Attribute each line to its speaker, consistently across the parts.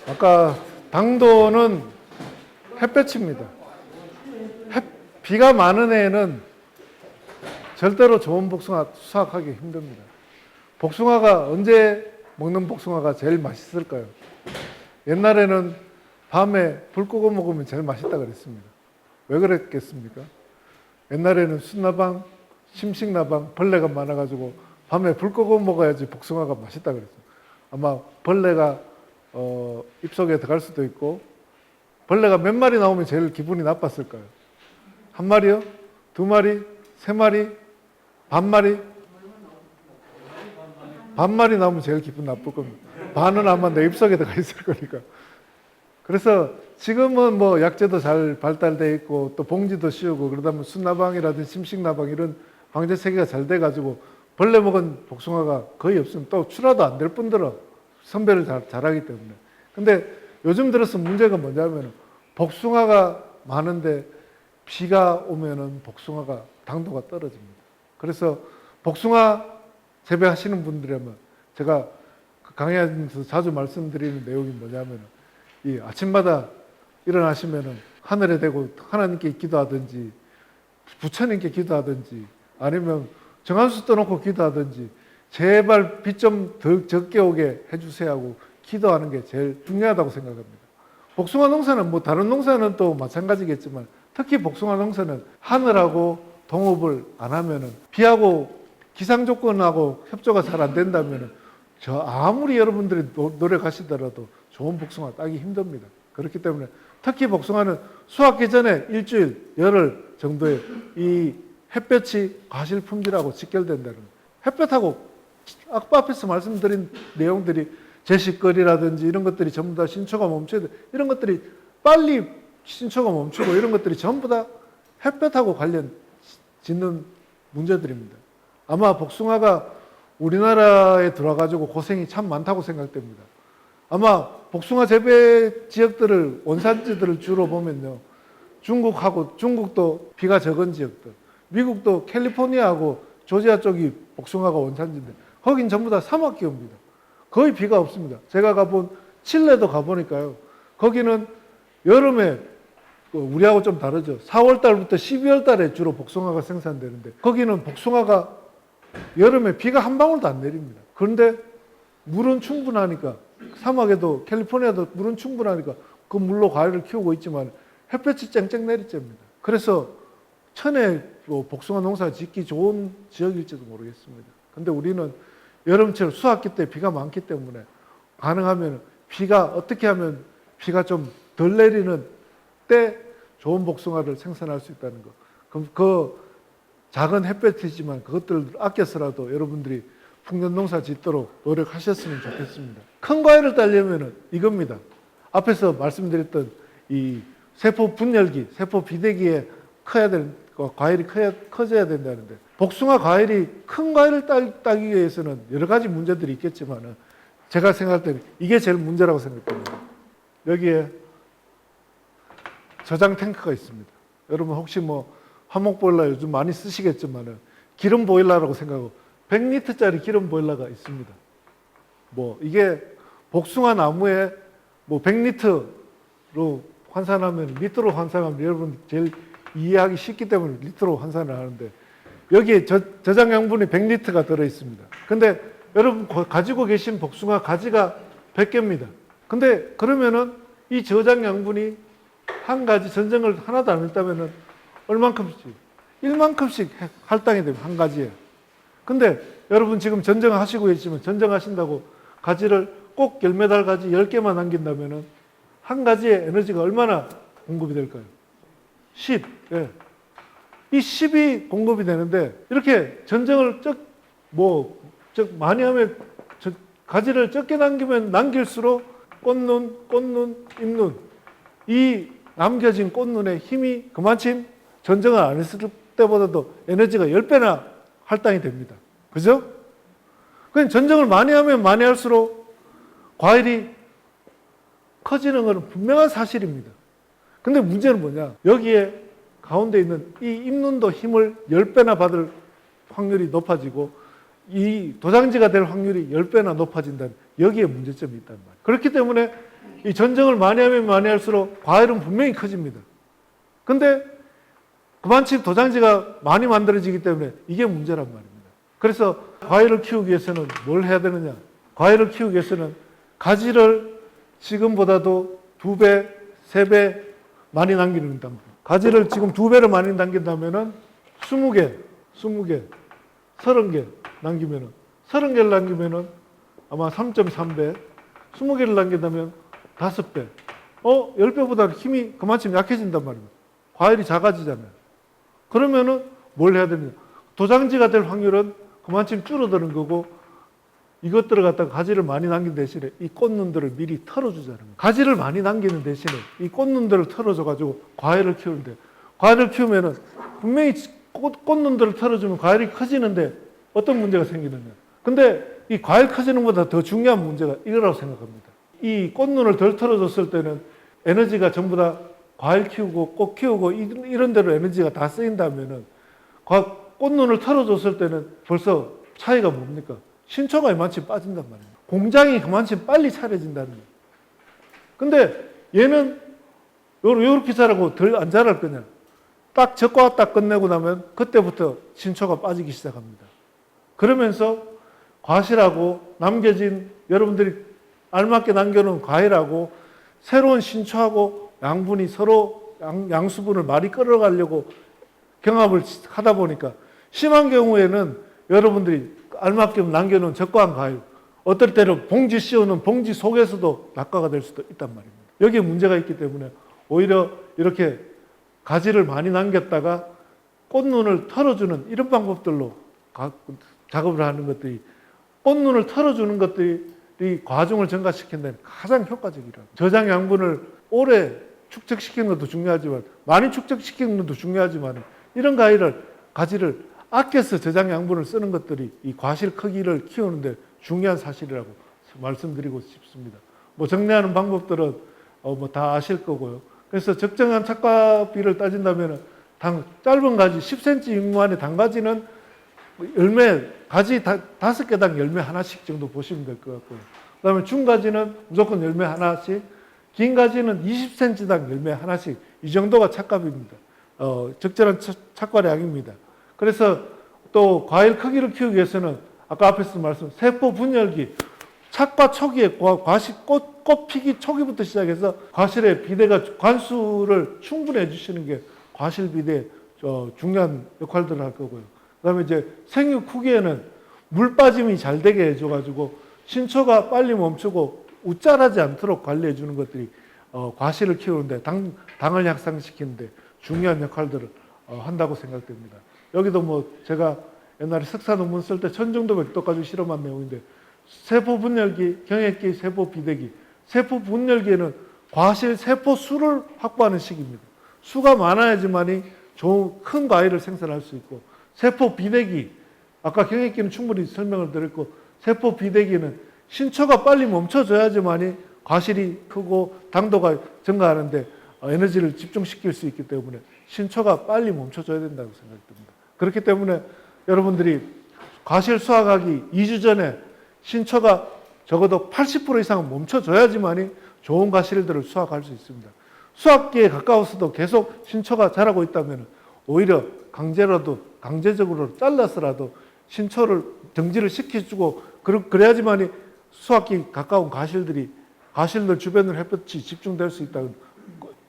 Speaker 1: 아까 당도는 햇볕입니다. 비가 많은 해에는 절대로 좋은 복숭아 수확하기 힘듭니다. 복숭아가 언제 먹는 복숭아가 제일 맛있을까요? 옛날에는 밤에 불 끄고 먹으면 제일 맛있다 그랬습니다. 왜 그랬겠습니까? 옛날에는 순나방, 심식나방, 벌레가 많아가지고 밤에 불 끄고 먹어야지 복숭아가 맛있다 그랬어요. 아마 벌레가 입속에 들어갈 수도 있고, 벌레가 몇 마리 나오면 제일 기분이 나빴을까요? 한 마리요? 두 마리? 세 마리? 반 마리? 반 마리 나오면 제일 기분 나쁠 겁니다. 반은 아마 내 입속에 들어가 있을 거니까. 그래서 지금은 뭐 약재도 잘 발달되어 있고 또 봉지도 씌우고 그러다 보면 순나방이라든지 심식나방 이런 방제 체계가 잘 돼가지고 벌레 먹은 복숭아가 거의 없으면 또 출하도 안 될 뿐더러 선별을 잘하기 때문에. 근데 요즘 들어서 문제가 뭐냐면 복숭아가 많은데 비가 오면은 복숭아가 당도가 떨어집니다. 그래서 복숭아 재배하시는 분들이라면 제가 강의하면서 자주 말씀드리는 내용이 뭐냐면 이 아침마다 일어나시면은 하늘에 대고 하나님께 기도하든지 부처님께 기도하든지 아니면 정한수 떠놓고 기도하든지 제발 비 좀 더 적게 오게 해주세요 하고 기도하는 게 제일 중요하다고 생각합니다. 복숭아 농사는 뭐 다른 농사는 또 마찬가지겠지만 특히 복숭아 농사는 하늘하고 동업을 안 하면은 비하고 기상 조건하고 협조가 잘 안 된다면은 저 아무리 여러분들이 노력하시더라도 좋은 복숭아 따기 힘듭니다. 그렇기 때문에 특히 복숭아는 수확기 전에 일주일, 열흘 정도의 이 햇볕이 과실품질하고 직결된다는 거예요. 햇볕하고 아까 앞에서 말씀드린 내용들이 제식거리라든지 이런 것들이 전부 다 신초가 멈춰야 돼. 이런 것들이 빨리 신초가 멈추고 이런 것들이 전부 다 햇볕하고 관련 짓는 문제들입니다. 아마 복숭아가 우리나라에 들어와가지고 고생이 참 많다고 생각됩니다. 아마 복숭아 재배 지역들을, 원산지들을 주로 보면요. 중국도 비가 적은 지역들, 미국도 캘리포니아하고 조지아 쪽이 복숭아가 원산지인데, 거긴 전부 다 사막기후입니다. 거의 비가 없습니다. 제가 가본 칠레도 가보니까요. 거기는 여름에, 우리하고 좀 다르죠. 4월 달부터 12월 달에 주로 복숭아가 생산되는데, 거기는 복숭아가 여름에 비가 한 방울도 안 내립니다. 그런데 물은 충분하니까, 사막에도 캘리포니아도 물은 충분하니까 그 물로 과일을 키우고 있지만 햇볕이 쨍쨍 내리쬐입니다. 그래서 천에 복숭아 농사 짓기 좋은 지역일지도 모르겠습니다. 근데 우리는 여름철 수확기 때 비가 많기 때문에 가능하면 비가 어떻게 하면 비가 좀 덜 내리는 때 좋은 복숭아를 생산할 수 있다는 거. 그럼 그 작은 햇볕이지만 그것들을 아껴서라도 여러분들이 풍년농사 짓도록 노력하셨으면 좋겠습니다. 큰 과일을 따려면 이겁니다. 앞에서 말씀드렸던 이 세포 분열기, 세포 비대기에 과일이 커져야 된다는데, 복숭아 과일이 큰 과일을 따기 위해서는 여러 가지 문제들이 있겠지만 제가 생각할 때는 이게 제일 문제라고 생각합니다. 여기에 저장 탱크가 있습니다. 여러분 혹시 뭐 화목 보일러 요즘 많이 쓰시겠지만 기름 보일러라고 생각하고 100리터짜리 기름 보일러가 있습니다. 뭐 이게 복숭아 나무에 뭐 100리터로 환산하면, 리터로 환산하면 여러분 제일 이해하기 쉽기 때문에 리터로 환산을 하는데, 여기에 저장 양분이 100리터가 들어 있습니다. 근데 여러분 가지고 계신 복숭아 가지가 100개입니다. 근데 그러면은 이 저장 양분이 한 가지 전정을 하나도 안 했다면은 얼만큼씩? 1만큼씩 할당이 됩니다. 한 가지에. 근데 여러분 지금 전정을 하시고 계시면 전정하신다고 가지를 꼭 열매달 가지 10개만 남긴다면은 한 가지의 에너지가 얼마나 공급이 될까요? 10. 예. 이 10이 공급이 되는데 이렇게 전정을 많이 하면 가지를 적게 남기면 남길수록 꽃눈, 잎눈, 이 남겨진 꽃눈의 힘이 그만큼 전정을 안 했을 때보다도 에너지가 10배나 할당이 됩니다. 그죠? 그냥 전정을 많이 하면 많이 할수록 과일이 커지는 것은 분명한 사실입니다. 근데 문제는 뭐냐? 여기에 가운데 있는 이 잎눈도 힘을 10배나 받을 확률이 높아지고 이 도장지가 될 확률이 10배나 높아진다는, 여기에 문제점이 있단 말이에요. 그렇기 때문에 이 전쟁을 많이 하면 많이 할수록 과일은 분명히 커집니다. 근데 그만큼 도장지가 많이 만들어지기 때문에 이게 문제란 말입니다. 그래서 과일을 키우기 위해서는 뭘 해야 되느냐? 과일을 키우기 위해서는 가지를 지금보다도 2배, 3배 많이 남기는다. 가지를 지금 2배로 많이 남긴다면은 20개, 30개 남기면은 30개를 남기면은 아마 3.3배, 20개를 남긴다면 5배. 10배보다 힘이 그만큼 약해진단 말입니다. 과일이 작아지잖아요. 그러면은 뭘 해야 됩니까? 도장지가 될 확률은 그만큼 줄어드는 거고, 이것들을 갖다가 가지를 많이 남긴 대신에 이 꽃눈들을 미리 털어주자는 거예요. 가지를 많이 남기는 대신에 이 꽃눈들을 털어줘가지고 과일을 키우는데, 과일을 키우면은 분명히 꽃눈들을 털어주면 과일이 커지는데 어떤 문제가 생기느냐. 근데 이 과일 커지는 것보다 더 중요한 문제가 이거라고 생각합니다. 이 꽃눈을 덜 털어줬을 때는 에너지가 전부 다 과일 키우고 꽃 키우고 이런 데로 에너지가 다 쓰인다면은 꽃눈을 털어줬을 때는 벌써 차이가 뭡니까? 신초가 이만큼 빠진단 말이에요. 공장이 그만큼 빨리 차려진다는 거예요. 근데 얘는 요렇게 자라고 덜 안 자랄 거냐. 딱 적과 딱 끝내고 나면 그때부터 신초가 빠지기 시작합니다. 그러면서 과실하고 남겨진 여러분들이 알맞게 남겨놓은 과일하고 새로운 신초하고 양분이 서로 양수분을 많이 끌어가려고 경합을 하다 보니까 심한 경우에는 여러분들이 알맞게 남겨놓은 적과한 과일, 어떨 때는 봉지 씌우는 봉지 속에서도 낙과가 될 수도 있단 말입니다. 여기에 문제가 있기 때문에 오히려 이렇게 가지를 많이 남겼다가 꽃눈을 털어주는 이런 방법들로 작업을 하는 것들이, 꽃눈을 털어주는 것들이 과중을 증가시키는 데는 가장 효과적이라고. 저장 양분을 오래 축적시키는 것도 중요하지만, 많이 축적시키는 것도 중요하지만, 이런 가지를 아껴서 저장 양분을 쓰는 것들이 이 과실 크기를 키우는데 중요한 사실이라고 말씀드리고 싶습니다. 뭐 정리하는 방법들은 뭐 다 아실 거고요. 그래서 적정한 착과비를 따진다면 짧은 가지 10cm 미만의 단가지는 가지 5개당 열매 하나씩 정도 보시면 될 것 같고요. 그 다음에 중가지는 무조건 열매 하나씩, 긴 가지는 20cm당 열매 하나씩, 이 정도가 착과비입니다. 적절한 착과량입니다. 그래서 또 과일 크기를 키우기 위해서는 아까 앞에서 말씀 세포 분열기, 착과 초기에 꽃 피기 초기부터 시작해서 과실의 비대가 관수를 충분히 해주시는 게 과실 비대의 중요한 역할들을 할 거고요. 그다음에 이제 생육 후기에는 물 빠짐이 잘 되게 해줘가지고 신초가 빨리 멈추고 웃자라지 않도록 관리해 주는 것들이 과실을 키우는데 당을 향상시키는데 중요한 역할들을 한다고 생각됩니다. 여기도 뭐 제가 옛날에 석사 논문 쓸 때 천정도 백도까지 실험한 내용인데, 세포 분열기, 경액기, 세포 비대기. 세포 분열기에는 과실 세포 수를 확보하는 시기입니다. 수가 많아야지만이 좋은 큰 과일을 생산할 수 있고, 세포 비대기, 아까 경액기는 충분히 설명을 드렸고, 세포 비대기는 신초가 빨리 멈춰줘야지만이 과실이 크고 당도가 증가하는데 에너지를 집중시킬 수 있기 때문에 신초가 빨리 멈춰줘야 된다고 생각됩니다. 그렇기 때문에 여러분들이 과실 수확하기 2주 전에 신초가 적어도 80% 이상은 멈춰줘야지만이 좋은 과실들을 수확할 수 있습니다. 수확기에 가까워서도 계속 신초가 자라고 있다면 오히려 강제적으로 잘라서라도 신초를 정지를 시켜주고, 그래야지만이 수확기 가까운 과실들 주변으로 햇볕이 집중될 수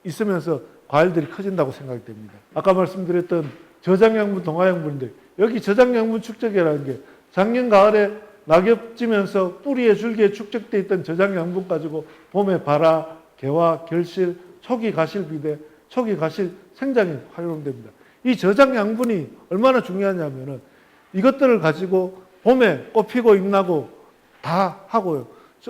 Speaker 1: 있으면서 과일들이 커진다고 생각이 됩니다. 아까 말씀드렸던 저장양분, 동화양분인데, 여기 저장양분 축적이라는 게 작년 가을에 낙엽 지면서 뿌리에 줄기에 축적되어 있던 저장양분 가지고 봄에 발화, 개화, 결실, 초기 과실 비대, 초기 과실 생장에 활용됩니다. 이 저장양분이 얼마나 중요하냐면은 이것들을 가지고 봄에 꽃 피고 잎 나고 다 하고요.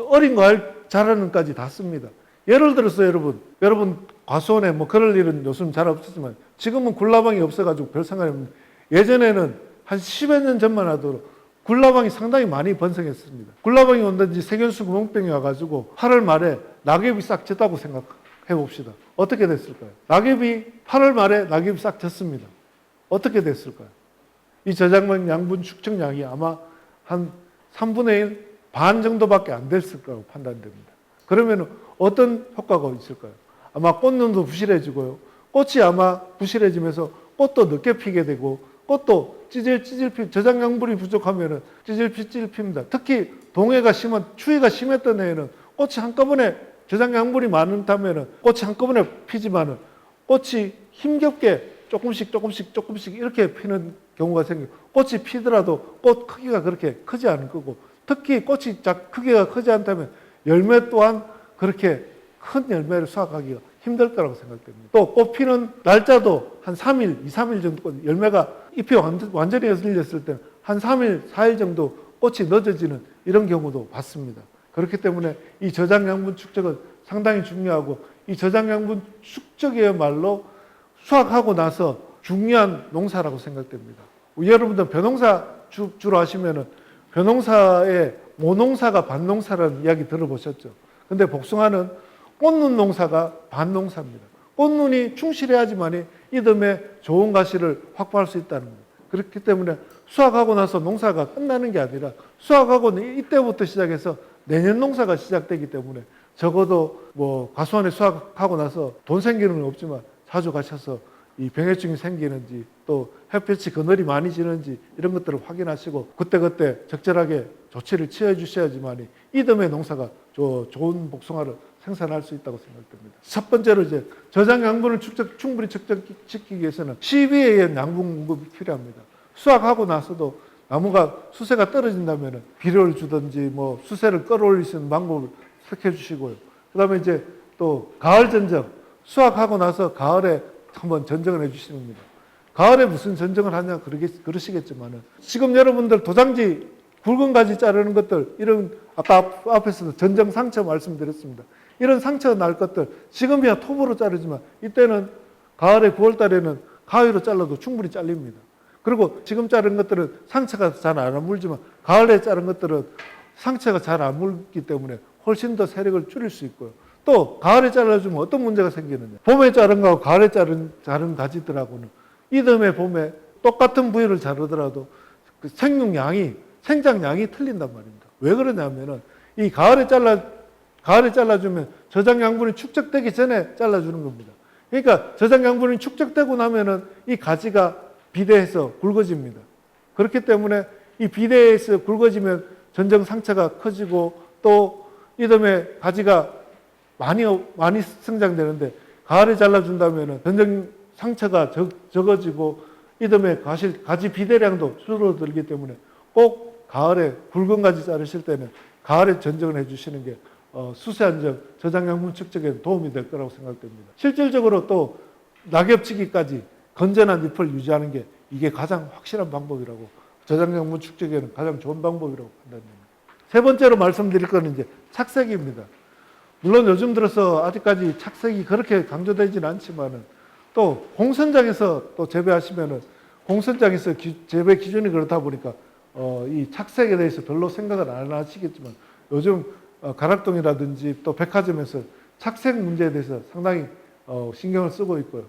Speaker 1: 어린 과일 자라는까지 다 씁니다. 예를 들어서 여러분 과수원에 뭐 그럴 일은 요즘 잘 없었지만 지금은 굴라방이 없어가지고 별 상관이 없는데, 예전에는 한 10여 년 전만 하더라도 굴라방이 상당히 많이 번성했습니다. 굴라방이 온다든지 세균수 구멍병이 와가지고 8월 말에 낙엽이 싹 졌다고 생각해 봅시다. 어떻게 됐을까요? 8월 말에 낙엽이 싹 졌습니다. 어떻게 됐을까요? 이 저장량 양분 축적량이 아마 한 3분의 1, 반 정도밖에 안 됐을 거라고 판단됩니다. 그러면 어떤 효과가 있을까요? 아마 꽃눈도 부실해지고요. 꽃이 아마 부실해지면서 꽃도 늦게 피게 되고 꽃도 찌질찌질 저장 양분이 부족하면은 찌질찌질 핍니다. 특히 동해가 심한 추위가 심했던 해에는 꽃이 한꺼번에 저장 양분이 많다면은 꽃이 한꺼번에 피지만은 꽃이 힘겹게 조금씩 이렇게 피는 경우가 생겨요. 꽃이 피더라도 꽃 크기가 그렇게 크지 않을 거고 특히 꽃이 크기가 크지 않다면 열매 또한 그렇게 큰 열매를 수확하기가 힘들 거라고 생각됩니다. 또 꽃 피는 날짜도 한 3일, 2, 3일 정도 열매가 잎이 완전히 열렸을 때는 한 3일, 4일 정도 꽃이 늦어지는 이런 경우도 봤습니다. 그렇기 때문에 이 저장 양분 축적은 상당히 중요하고 이 저장 양분 축적이야말로 수확하고 나서 중요한 농사라고 생각됩니다. 여러분들 벼농사 주로 하시면은 벼농사에 모농사가 반농사라는 이야기 들어보셨죠? 근데 복숭아는 꽃눈 농사가 반농사입니다. 꽃눈이 충실해야지만이 이듬해 좋은 가시를 확보할 수 있다는 겁니다. 그렇기 때문에 수확하고 나서 농사가 끝나는 게 아니라 수확하고 이때부터 시작해서 내년 농사가 시작되기 때문에 적어도 뭐 과수원에 수확하고 나서 돈 생기는 건 없지만 자주 가셔서 이 병해충이 생기는지 또 햇볕이 그늘이 많이 지는지 이런 것들을 확인하시고 그때그때 적절하게 조치를 취해 주셔야지만이 이듬해 농사가 좋은 복숭아를 생산할 수 있다고 생각됩니다. 첫 번째로 이제 저장 양분을 충분히 축적시키기 위해서는 시비에 의한 양분 공급이 필요합니다. 수확하고 나서도 나무가 수세가 떨어진다면 비료를 주든지 뭐 수세를 끌어올릴 수 있는 방법을 택해 주시고요. 그다음에 이제 또 가을 전정, 수확하고 나서 가을에 한번 전정을 해 주시는 겁니다. 가을에 무슨 전정을 하냐 그러시겠지만은 지금 여러분들 도장지 굵은 가지 자르는 것들 이런 아까 앞에서도 전정 상처 말씀드렸습니다. 이런 상처 날 것들 지금이야 톱으로 자르지만 이때는 가을에 9월 달에는 가위로 잘라도 충분히 잘립니다. 그리고 지금 자른 것들은 상처가 잘 안 물지만 가을에 자른 것들은 상처가 잘 안 물기 때문에 훨씬 더 세력을 줄일 수 있고요. 또 가을에 잘라주면 어떤 문제가 생기느냐. 봄에 자른 거하고 가을에 자른 가지들하고는 이듬해 봄에 똑같은 부위를 자르더라도 그 생장량이 틀린단 말입니다. 왜 그러냐면은 이 가을에 잘라주면 저장 양분이 축적되기 전에 잘라주는 겁니다. 그러니까 저장 양분이 축적되고 나면은 이 가지가 비대해서 굵어집니다. 그렇기 때문에 이 비대해서 굵어지면 전정 상처가 커지고 또 이듬해 가지가 많이 성장되는데 가을에 잘라준다면 전정 상처가 적어지고 이듬해 가지 비대량도 줄어들기 때문에 꼭 가을에 굵은 가지 자르실 때는 가을에 전정을 해주시는 게 수세 안정, 저장 양분 축적에 도움이 될 거라고 생각됩니다. 실질적으로 또 낙엽지기까지 건전한 잎을 유지하는 게 이게 가장 확실한 방법이라고 저장 양분 축적에는 가장 좋은 방법이라고 판단됩니다. 세 번째로 말씀드릴 거는 이제 착색입니다. 물론 요즘 들어서 아직까지 착색이 그렇게 강조되지는 않지만은 또 공선장에서 또 재배하시면은 공선장에서 재배 기준이 그렇다 보니까 이 착색에 대해서 별로 생각을 안 하시겠지만 요즘 가락동이라든지 또 백화점에서 착색 문제에 대해서 상당히 신경을 쓰고 있고요.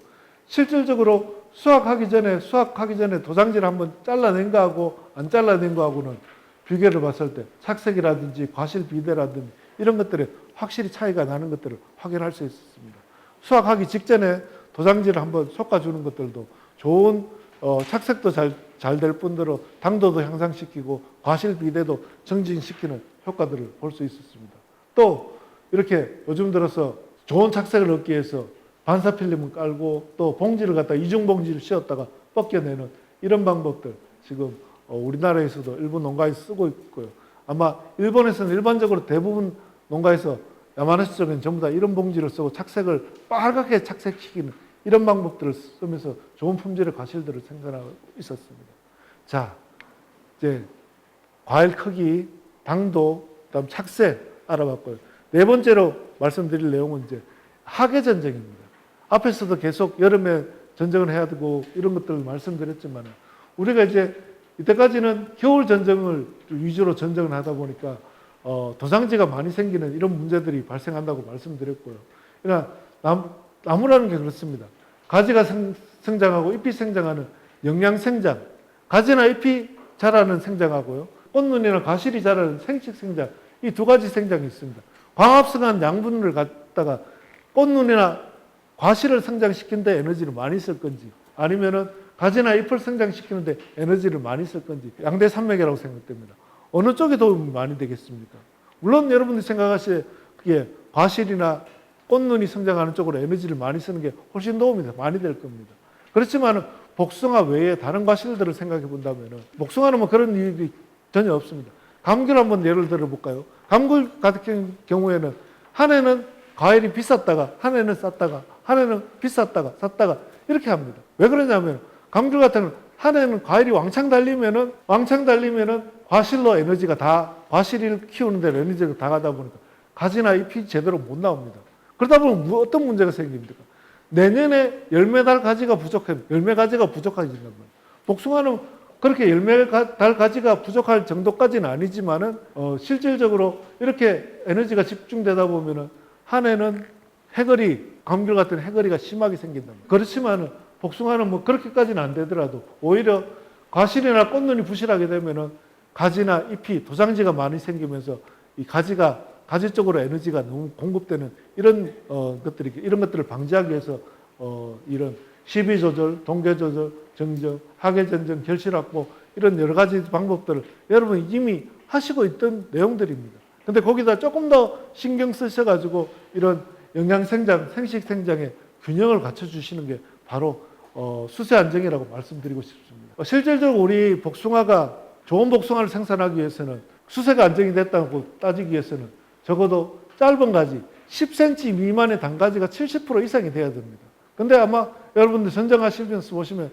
Speaker 1: 실질적으로 수확하기 전에 도장지를 한번 잘라낸 거하고 안 잘라낸 거하고는 비교를 봤을 때 착색이라든지 과실 비대라든지 이런 것들에 확실히 차이가 나는 것들을 확인할 수 있었습니다. 수확하기 직전에 도장지를 한번 솎아주는 것들도 좋은 착색도 잘 될 뿐더러 당도도 향상시키고 과실 비대도 정진시키는 효과들을 볼 수 있었습니다. 또 이렇게 요즘 들어서 좋은 착색을 얻기 위해서 반사필름을 깔고 또 봉지를 갖다 이중봉지를 씌웠다가 벗겨내는 이런 방법들 지금 우리나라에서도 일본 농가에서 쓰고 있고요. 아마 일본에서는 일반적으로 대부분 농가에서 야마나시 쪽에는 전부 다 이런 봉지를 쓰고 착색을 빨갛게 착색시키는 이런 방법들을 쓰면서 좋은 품질의 과실들을 생산하고 있었습니다. 자, 이제 과일 크기, 당도, 그다음 착색 알아봤고요. 네 번째로 말씀드릴 내용은 이제 하계 전정입니다. 앞에서도 계속 여름에 전정을 해야 되고 이런 것들을 말씀드렸지만 우리가 이제 이때까지는 겨울 전정을 위주로 전정을 하다 보니까 도장지가 많이 생기는 이런 문제들이 발생한다고 말씀드렸고요. 그러니까 나무라는 게 그렇습니다. 가지가 성장하고 잎이 성장하는 영양생장, 가지나 잎이 자라는 생장하고요. 꽃눈이나 과실이 자라는 생식생장, 이 두 가지 생장이 있습니다. 광합성한 양분을 갖다가 꽃눈이나 과실을 성장시키는데 에너지를 많이 쓸 건지, 아니면은 가지나 잎을 성장시키는데 에너지를 많이 쓸 건지, 양대 산맥이라고 생각됩니다. 어느 쪽에 도움이 많이 되겠습니까? 물론 여러분들이 생각하시기에 그게 과실이나 꽃눈이 성장하는 쪽으로 에너지를 많이 쓰는 게 훨씬 도움이 많이 될 겁니다. 그렇지만 복숭아 외에 다른 과실들을 생각해 본다면 복숭아는 뭐 그런 일이 전혀 없습니다. 감귤 한번 예를 들어 볼까요? 감귤 같은 경우에는 한 해는 과일이 비쌌다가 한 해는 쌌다가 한 해는 비쌌다가 쌌다가 이렇게 합니다. 왜 그러냐면 감귤 같은 경우는 한 해는 과일이 왕창 달리면은 과실로 에너지가 다 과실을 키우는 데 에너지가 다 가다 보니까 가지나 잎이 제대로 못 나옵니다. 그러다 보면 어떤 문제가 생깁니까? 내년에 열매 달 가지가 부족해요. 열매 가지가 부족하게 된단 말이에요. 복숭아는 그렇게 열매 달 가지가 부족할 정도까지는 아니지만은 실질적으로 이렇게 에너지가 집중되다 보면은 한 해는 해거리, 감귤 같은 해거리가 심하게 생긴단 말이에요. 그렇지만은 복숭아는 뭐 그렇게까지는 안 되더라도 오히려 과실이나 꽃눈이 부실하게 되면은 가지나 잎이 도장지가 많이 생기면서 이 가지 쪽으로 에너지가 너무 공급되는 이런 것들을 방지하기 위해서 이런 시비 조절, 동계 조절, 정정, 하계 전정, 결실 확보 이런 여러 가지 방법들을 여러분이 이미 하시고 있던 내용들입니다. 근데 거기다 조금 더 신경 쓰셔가지고 이런 영양 생장, 생식 생장의 균형을 갖춰주시는 게 바로 수세 안정이라고 말씀드리고 싶습니다. 실질적으로 우리 복숭아가 좋은 복숭아를 생산하기 위해서는 수세가 안정이 됐다고 따지기 위해서는 적어도 짧은 가지 10cm 미만의 단가지가 70% 이상이 돼야 됩니다. 근데 아마 여러분들 선정하시면서 보시면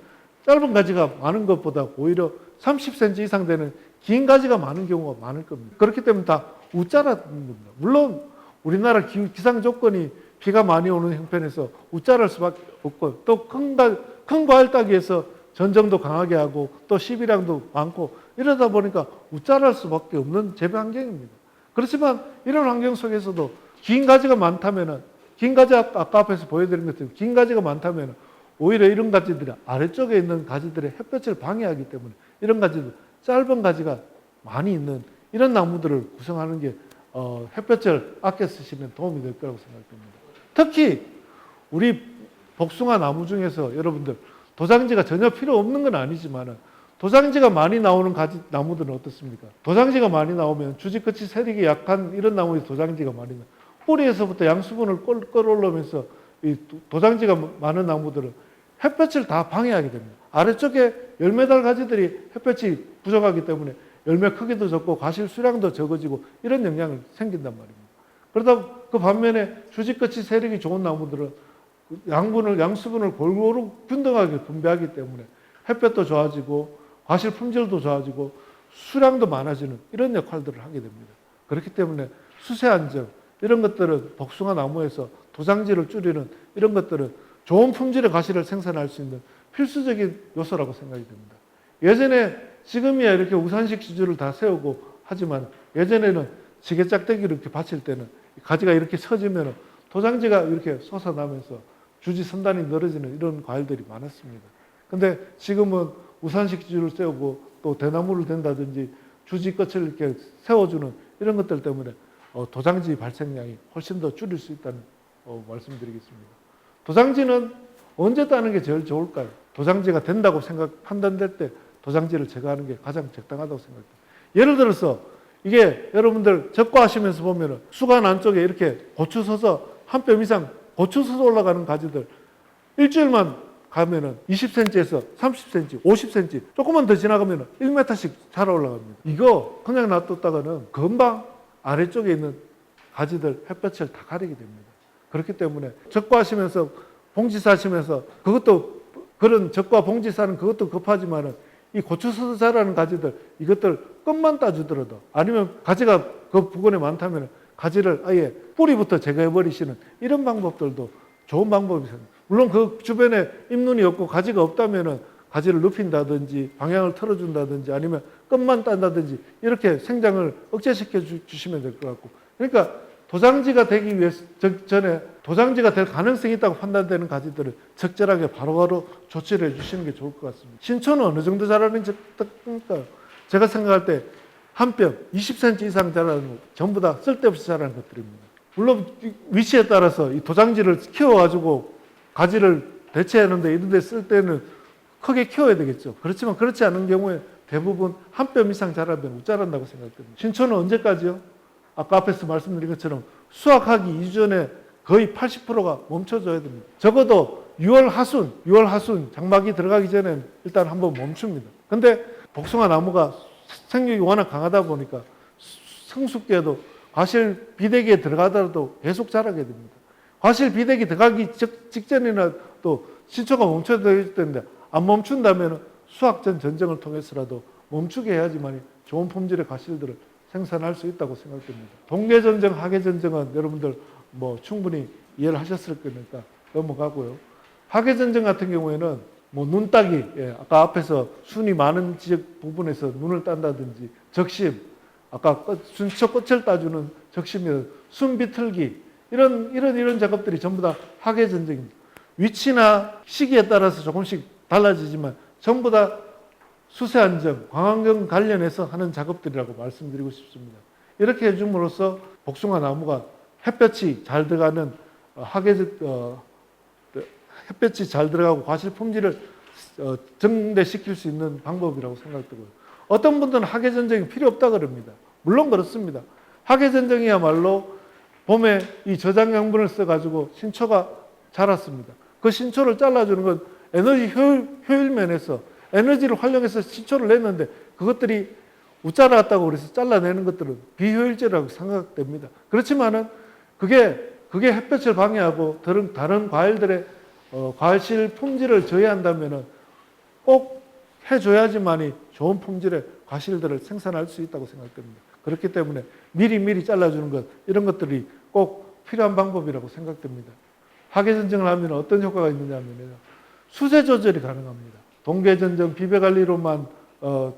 Speaker 1: 짧은 가지가 많은 것보다 오히려 30cm 이상 되는 긴 가지가 많은 경우가 많을 겁니다. 그렇기 때문에 다 우짜라는 겁니다. 물론 우리나라 기상 조건이 비가 많이 오는 형편에서 우짜랄 수밖에 없고 또 큰 과일 따기 위해서 전정도 강하게 하고 또 시비량도 많고 이러다 보니까 우짜랄 수밖에 없는 재배 환경입니다. 그렇지만 이런 환경 속에서도 긴 가지가 많다면은 긴 가지 아까 앞에서 보여드린 것처럼 긴 가지가 많다면 오히려 이런 가지들이 아래쪽에 있는 가지들의 햇볕을 방해하기 때문에 이런 가지들 짧은 가지가 많이 있는 이런 나무들을 구성하는 게 햇볕을 아껴 쓰시면 도움이 될 거라고 생각됩니다. 특히 우리 복숭아 나무 중에서 여러분들 도장지가 전혀 필요 없는 건 아니지만 도장지가 많이 나오는 가지 나무들은 어떻습니까? 도장지가 많이 나오면 주지 끝이 세력이 약한 이런 나무에 도장지가 많이 나요. 뿌리에서부터 양수분을 끌어올리면서 이 도장지가 많은 나무들은 햇볕을 다 방해하게 됩니다. 아래쪽에 열매달 가지들이 햇볕이 부족하기 때문에 열매 크기도 적고 과실 수량도 적어지고 이런 영향이 생긴단 말입니다. 그러다 그 반면에 주지 끝이 세력이 좋은 나무들은 양수분을 골고루 균등하게 분배하기 때문에 햇볕도 좋아지고 과실 품질도 좋아지고 수량도 많아지는 이런 역할들을 하게 됩니다. 그렇기 때문에 수세 안정 이런 것들은 복숭아 나무에서 도장지를 줄이는 이런 것들은 좋은 품질의 과실을 생산할 수 있는 필수적인 요소라고 생각이 됩니다. 예전에 지금이야 이렇게 우산식 지주를 다 세우고 하지만 예전에는 지게짝대기를 이렇게 받칠 때는 가지가 이렇게 서지면 도장지가 이렇게 솟아나면서 주지 선단이 늘어지는 이런 과일들이 많았습니다. 근데 지금은 우산식 지주를 세우고 또 대나무를 댄다든지 주지 끝을 이렇게 세워주는 이런 것들 때문에 도장지 발생량이 훨씬 더 줄일 수 있다는 말씀드리겠습니다. 도장지는 언제 따는 게 제일 좋을까요? 도장지가 된다고 판단될 때 도장지를 제거하는 게 가장 적당하다고 생각합니다. 예를 들어서 이게 여러분들 적과하시면서 보면은 수간 안쪽에 이렇게 고추 서서 한 뼘 이상 고추 서서 올라가는 가지들 일주일만 가면은 20cm에서 30cm, 50cm 조금만 더 지나가면은 1m씩 자라 올라갑니다. 이거 그냥 놔뒀다가는 금방 아래쪽에 있는 가지들 햇볕을 다 가리게 됩니다. 그렇기 때문에 적과하시면서 봉지 싸시면서 그것도 그런 적과 봉지 싸는 그것도 급하지만은 이 고추 서서 자라는 가지들 이것들 끝만 따주더라도 아니면 가지가 그 부근에 많다면 가지를 아예 뿌리부터 제거해 버리시는 이런 방법들도 좋은 방법입니다. 물론 그 주변에 잎눈이 없고 가지가 없다면은 가지를 눕힌다든지 방향을 틀어준다든지 아니면 끝만 딴다든지 이렇게 생장을 억제시켜 주시면 될 것 같고 그러니까 도장지가 되기 위해서 전에 도장지가 될 가능성이 있다고 판단되는 가지들을 적절하게 바로바로 조치를 해주시는 게 좋을 것 같습니다. 신초는 어느 정도 자라는지 제가 생각할 때 한 뼘 20cm 이상 자라는 거 전부 다 쓸데없이 자라는 것들입니다. 물론 위치에 따라서 이 도장지를 키워가지고 가지를 대체하는데 이런 데 쓸 때는 크게 키워야 되겠죠. 그렇지만 그렇지 않은 경우에 대부분 한 뼘 이상 자라면 못 자란다고 생각됩니다. 신초는 언제까지요? 아까 앞에서 말씀드린 것처럼 수확하기 이전에 거의 80%가 멈춰줘야 됩니다. 적어도 6월 하순 장마기 들어가기 전에 일단 한번 멈춥니다. 근데 복숭아 나무가 생육이 워낙 강하다 보니까 성숙기에도 과실 비대기에 들어가더라도 계속 자라게 됩니다. 과실 비대기 들어가기 직전이나 또 신초가 멈춰져 있을 텐데 안 멈춘다면 수확 전 전정을 통해서라도 멈추게 해야지만 좋은 품질의 과실들을 생산할 수 있다고 생각됩니다. 동계전정, 하계전정은 여러분들 뭐 충분히 이해를 하셨을 거니까 넘어가고요. 하계전정 같은 경우에는 뭐 눈 따기, 아까 앞에서 순이 많은 지역 부분에서 눈을 딴다든지 적심, 아까 순초 꽃을 따주는 적심이나 순 비틀기 이런 작업들이 전부 다 하계전정입니다. 위치나 시기에 따라서 조금씩 달라지지만 전부 다 수세 안정, 광안경 관련해서 하는 작업들이라고 말씀드리고 싶습니다. 이렇게 해줌으로써 복숭아 나무가 햇볕이 잘 들어가는 햇볕이 잘 들어가고 과실 품질을 증대시킬 수 있는 방법이라고 생각되고요. 어떤 분들은 하계전정이 필요 없다 그럽니다. 물론 그렇습니다. 하계전정이야말로 봄에 이 저장 양분을 써가지고 신초가 자랐습니다. 그 신초를 잘라주는 건 에너지 효율 면에서 에너지를 활용해서 신초를 냈는데 그것들이 우짜라갔다고 그래서 잘라내는 것들은 비효율적이라고 생각됩니다. 그렇지만은 그게 햇볕을 방해하고 다른 과일들의 과실 품질을 저해한다면은 꼭 해줘야지만이 좋은 품질의 과실들을 생산할 수 있다고 생각됩니다. 그렇기 때문에 미리 잘라주는 것 이런 것들이 꼭 필요한 방법이라고 생각됩니다. 하계전정을 하면 어떤 효과가 있느냐면요. 수세 조절이 가능합니다. 동계전정 비배관리로만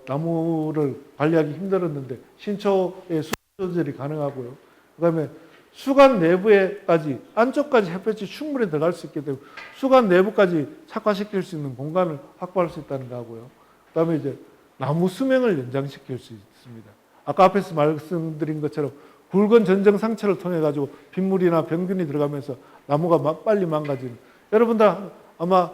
Speaker 1: 나무를 관리하기 힘들었는데 신초의 수세 조절이 가능하고요. 그다음에 수관 내부에까지 안쪽까지 햇볕이 충분히 들어갈 수 있기 때문에 수관 내부까지 착화시킬 수 있는 공간을 확보할 수 있다는 거고요. 그다음에 이제 나무 수명을 연장시킬 수 있습니다. 아까 앞에서 말씀드린 것처럼 굵은 전정 상처를 통해 가지고 빗물이나 병균이 들어가면서 나무가 빨리 망가지는. 여러분들 아마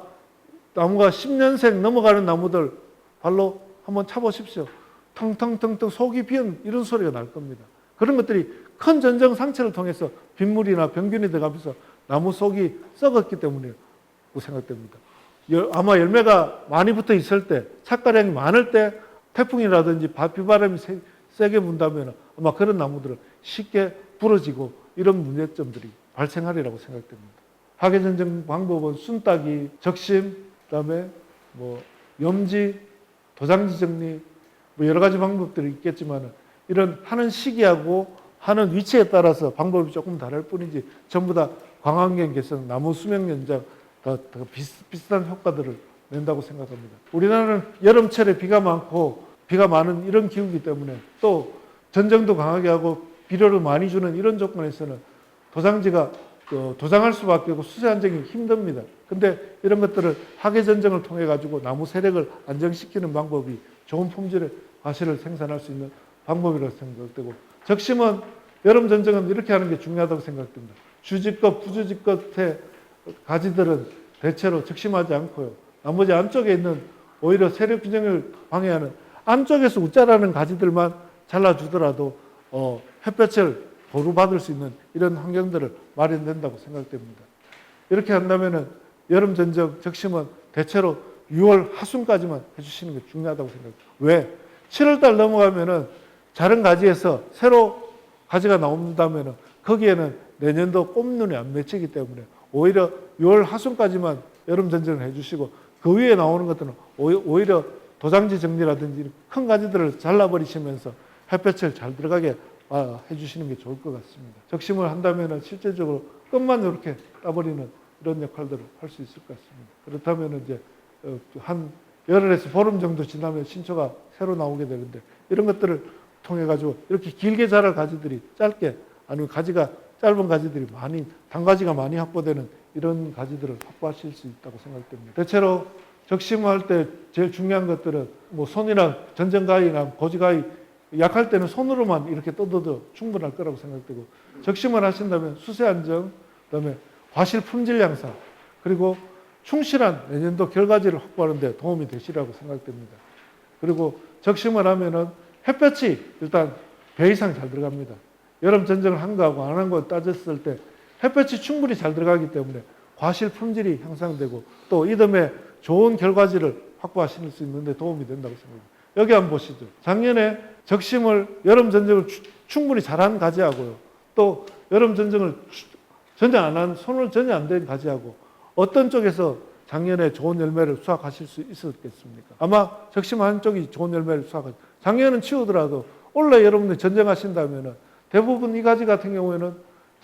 Speaker 1: 나무가 10년생 넘어가는 나무들 발로 한번 차보십시오. 텅텅텅텅 속이 비은 이런 소리가 날 겁니다. 그런 것들이 큰 전정 상처를 통해서 빗물이나 병균이 들어가면서 나무 속이 썩었기 때문이라고 생각됩니다. 아마 열매가 많이 붙어 있을 때, 착가량이 많을 때 태풍이라든지 비바람이 세게 분다면 아마 그런 나무들은 쉽게 부러지고 이런 문제점들이 발생하리라고 생각됩니다. 하계전정 방법은 순따기, 적심, 그다음에 뭐 염지, 도장지 정리, 뭐 여러 가지 방법들이 있겠지만 이런 하는 시기하고 하는 위치에 따라서 방법이 조금 다를 뿐이지 전부 다 광안경 개선, 나무 수명 연장 더 비슷한 효과들을 낸다고 생각합니다. 우리나라는 여름철에 비가 많고 비가 많은 이런 기후이기 때문에 또 전정도 강하게 하고 비료를 많이 주는 이런 조건에서는 도장지가 도장할 수밖에 없고 수세 안정이 힘듭니다. 근데 이런 것들을 하계전정을 통해 가지고 나무 세력을 안정시키는 방법이 좋은 품질의 과실을 생산할 수 있는 방법이라고 생각되고, 적심은 여름 전정은 이렇게 하는 게 중요하다고 생각됩니다. 주지껏 부주지껏의 가지들은 대체로 적심하지 않고요. 나머지 안쪽에 있는 오히려 세력 균형을 방해하는 안쪽에서 웃자라는 가지들만 잘라주더라도 햇볕을 보루받을 수 있는 이런 환경들을 마련된다고 생각됩니다. 이렇게 한다면 여름 전정 적심은 대체로 6월 하순까지만 해주시는 게 중요하다고 생각합니다. 왜? 7월달 넘어가면은 자른 가지에서 새로 가지가 나온다면은 거기에는 내년도 꽃눈이 안 맺히기 때문에 오히려 6월 하순까지만 여름 전정을 해주시고 그 위에 나오는 것들은 오히려 도장지 정리라든지 큰 가지들을 잘라버리시면서 햇볕을 잘 들어가게 해주시는 게 좋을 것 같습니다. 적심을 한다면 실제적으로 끝만 이렇게 따버리는 이런 역할들을 할 수 있을 것 같습니다. 그렇다면 이제 한 열흘에서 보름 정도 지나면 신초가 새로 나오게 되는데 이런 것들을 통해 가지고 이렇게 길게 자랄 가지들이 짧게 아니면 가지가 짧은 가지들이 많이 단가지가 많이 확보되는 이런 가지들을 확보하실 수 있다고 생각됩니다. 대체로 적심할 때 제일 중요한 것들은 뭐 손이나 전정가위나 고지가위 약할 때는 손으로만 이렇게 떠도 충분할 거라고 생각되고, 적심을 하신다면 수세 안정, 그다음에 과실 품질 향상, 그리고 충실한 내년도 결과지를 확보하는 데 도움이 되시라고 생각됩니다. 그리고 적심을 하면은 햇볕이 일단 배 이상 잘 들어갑니다. 여름 전쟁을 한 거하고 안 한 거 따졌을 때 햇볕이 충분히 잘 들어가기 때문에 과실 품질이 향상되고 또 이듬해 좋은 결과지를 확보하실 수 있는데 도움이 된다고 생각합니다. 여기 한번 보시죠. 작년에 적심을 여름 전쟁을 충분히 잘한 가지하고요. 또 여름 전쟁을 전혀 안 한, 손을 전혀 안 댄 가지하고 어떤 쪽에서 작년에 좋은 열매를 수확하실 수 있었겠습니까? 아마 적심한 쪽이 좋은 열매를 수확하죠. 작년은 치우더라도 올해 여러분들 전쟁하신다면 대부분 이 가지 같은 경우에는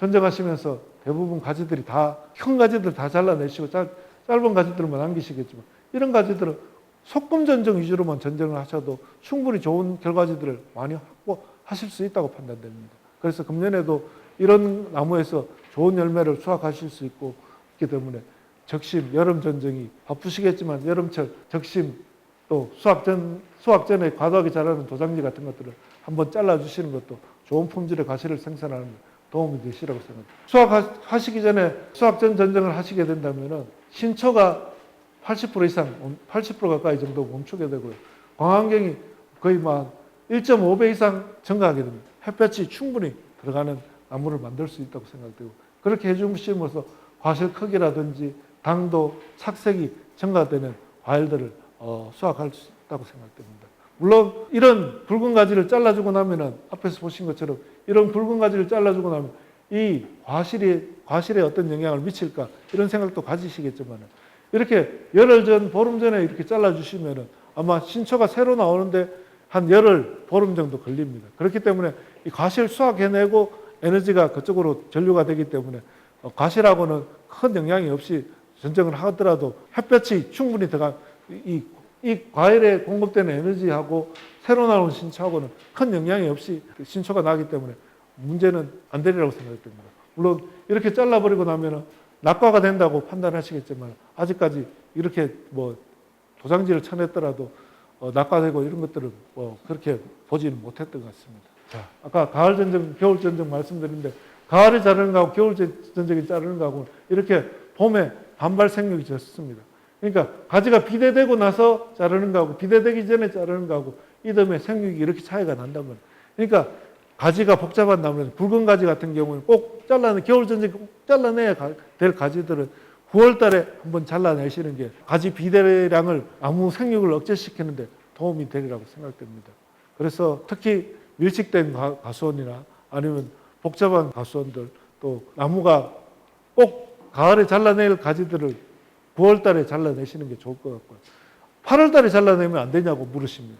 Speaker 1: 전쟁하시면서 대부분 가지들이 다, 큰 가지들 다 잘라내시고 짧은 가지들만 남기시겠지만 이런 가지들은 소금 전쟁 위주로만 전쟁을 하셔도 충분히 좋은 결과지들을 많이 확보하실 수 있다고 판단됩니다. 그래서 금년에도 이런 나무에서 좋은 열매를 수확하실 수 있고 있기 때문에 적심, 여름 전쟁이 바쁘시겠지만 여름철 적심 또 수확 전에 과도하게 자라는 도장지 같은 것들을 한번 잘라주시는 것도 좋은 품질의 과실을 생산하는 데 도움이 되시라고 생각합니다. 수확하시기 전에 수확 전 전쟁을 하시게 된다면 신초가 80% 이상, 80% 가까이 정도 멈추게 되고요. 광안경이 거의 막 1.5배 이상 증가하게 됩니다. 햇볕이 충분히 들어가는 나무를 만들 수 있다고 생각되고 그렇게 해주심으로써 과실 크기라든지 당도, 착색이 증가되는 과일들을 수확할 수 있다고 생각됩니다. 물론 이런 붉은 가지를 잘라주고 나면은 앞에서 보신 것처럼 이런 붉은 가지를 잘라주고 나면 이 과실에 어떤 영향을 미칠까 이런 생각도 가지시겠지만 이렇게 열흘 전, 보름 전에 이렇게 잘라주시면은 아마 신초가 새로 나오는데 한 열흘, 보름 정도 걸립니다. 그렇기 때문에 이 과실 수확해내고 에너지가 그쪽으로 전류가 되기 때문에 과실하고는 큰 영향이 없이 전쟁을 하더라도 햇볕이 충분히 들어가 이 과일에 공급되는 에너지하고 새로 나오는 신초하고는 큰 영향이 없이 신초가 나기 때문에 문제는 안 되리라고 생각됩니다. 물론 이렇게 잘라버리고 나면은 낙과가 된다고 판단하시겠지만 아직까지 이렇게 뭐 도장지를 쳐냈더라도 낙과되고 이런 것들은 그렇게 보지는 못했던 것 같습니다. 자, 아까 가을 전쟁, 겨울 전쟁 말씀드렸는데 가을에 자르는 거하고 겨울 전쟁에 자르는 거하고 이렇게 봄에 반발 생육이 졌습니다. 그러니까 가지가 비대되고 나서 자르는 거하고 비대되기 전에 자르는 거하고 이듬해 생육이 이렇게 차이가 난다면 그러니까 가지가 복잡한 나무는 붉은 가지 같은 경우는 꼭 겨울 전쟁에 꼭 잘라내야 될 가지들은 9월 달에 한번 잘라내시는 게 가지 비대량을 나무 생육을 억제시키는데 도움이 되리라고 생각됩니다. 그래서 특히 밀식된 가수원이나 아니면 복잡한 가수원들 또 나무가 꼭 가을에 잘라낼 가지들을 9월 달에 잘라내시는 게 좋을 것 같고요. 8월 달에 잘라내면 안 되냐고 물으십니다.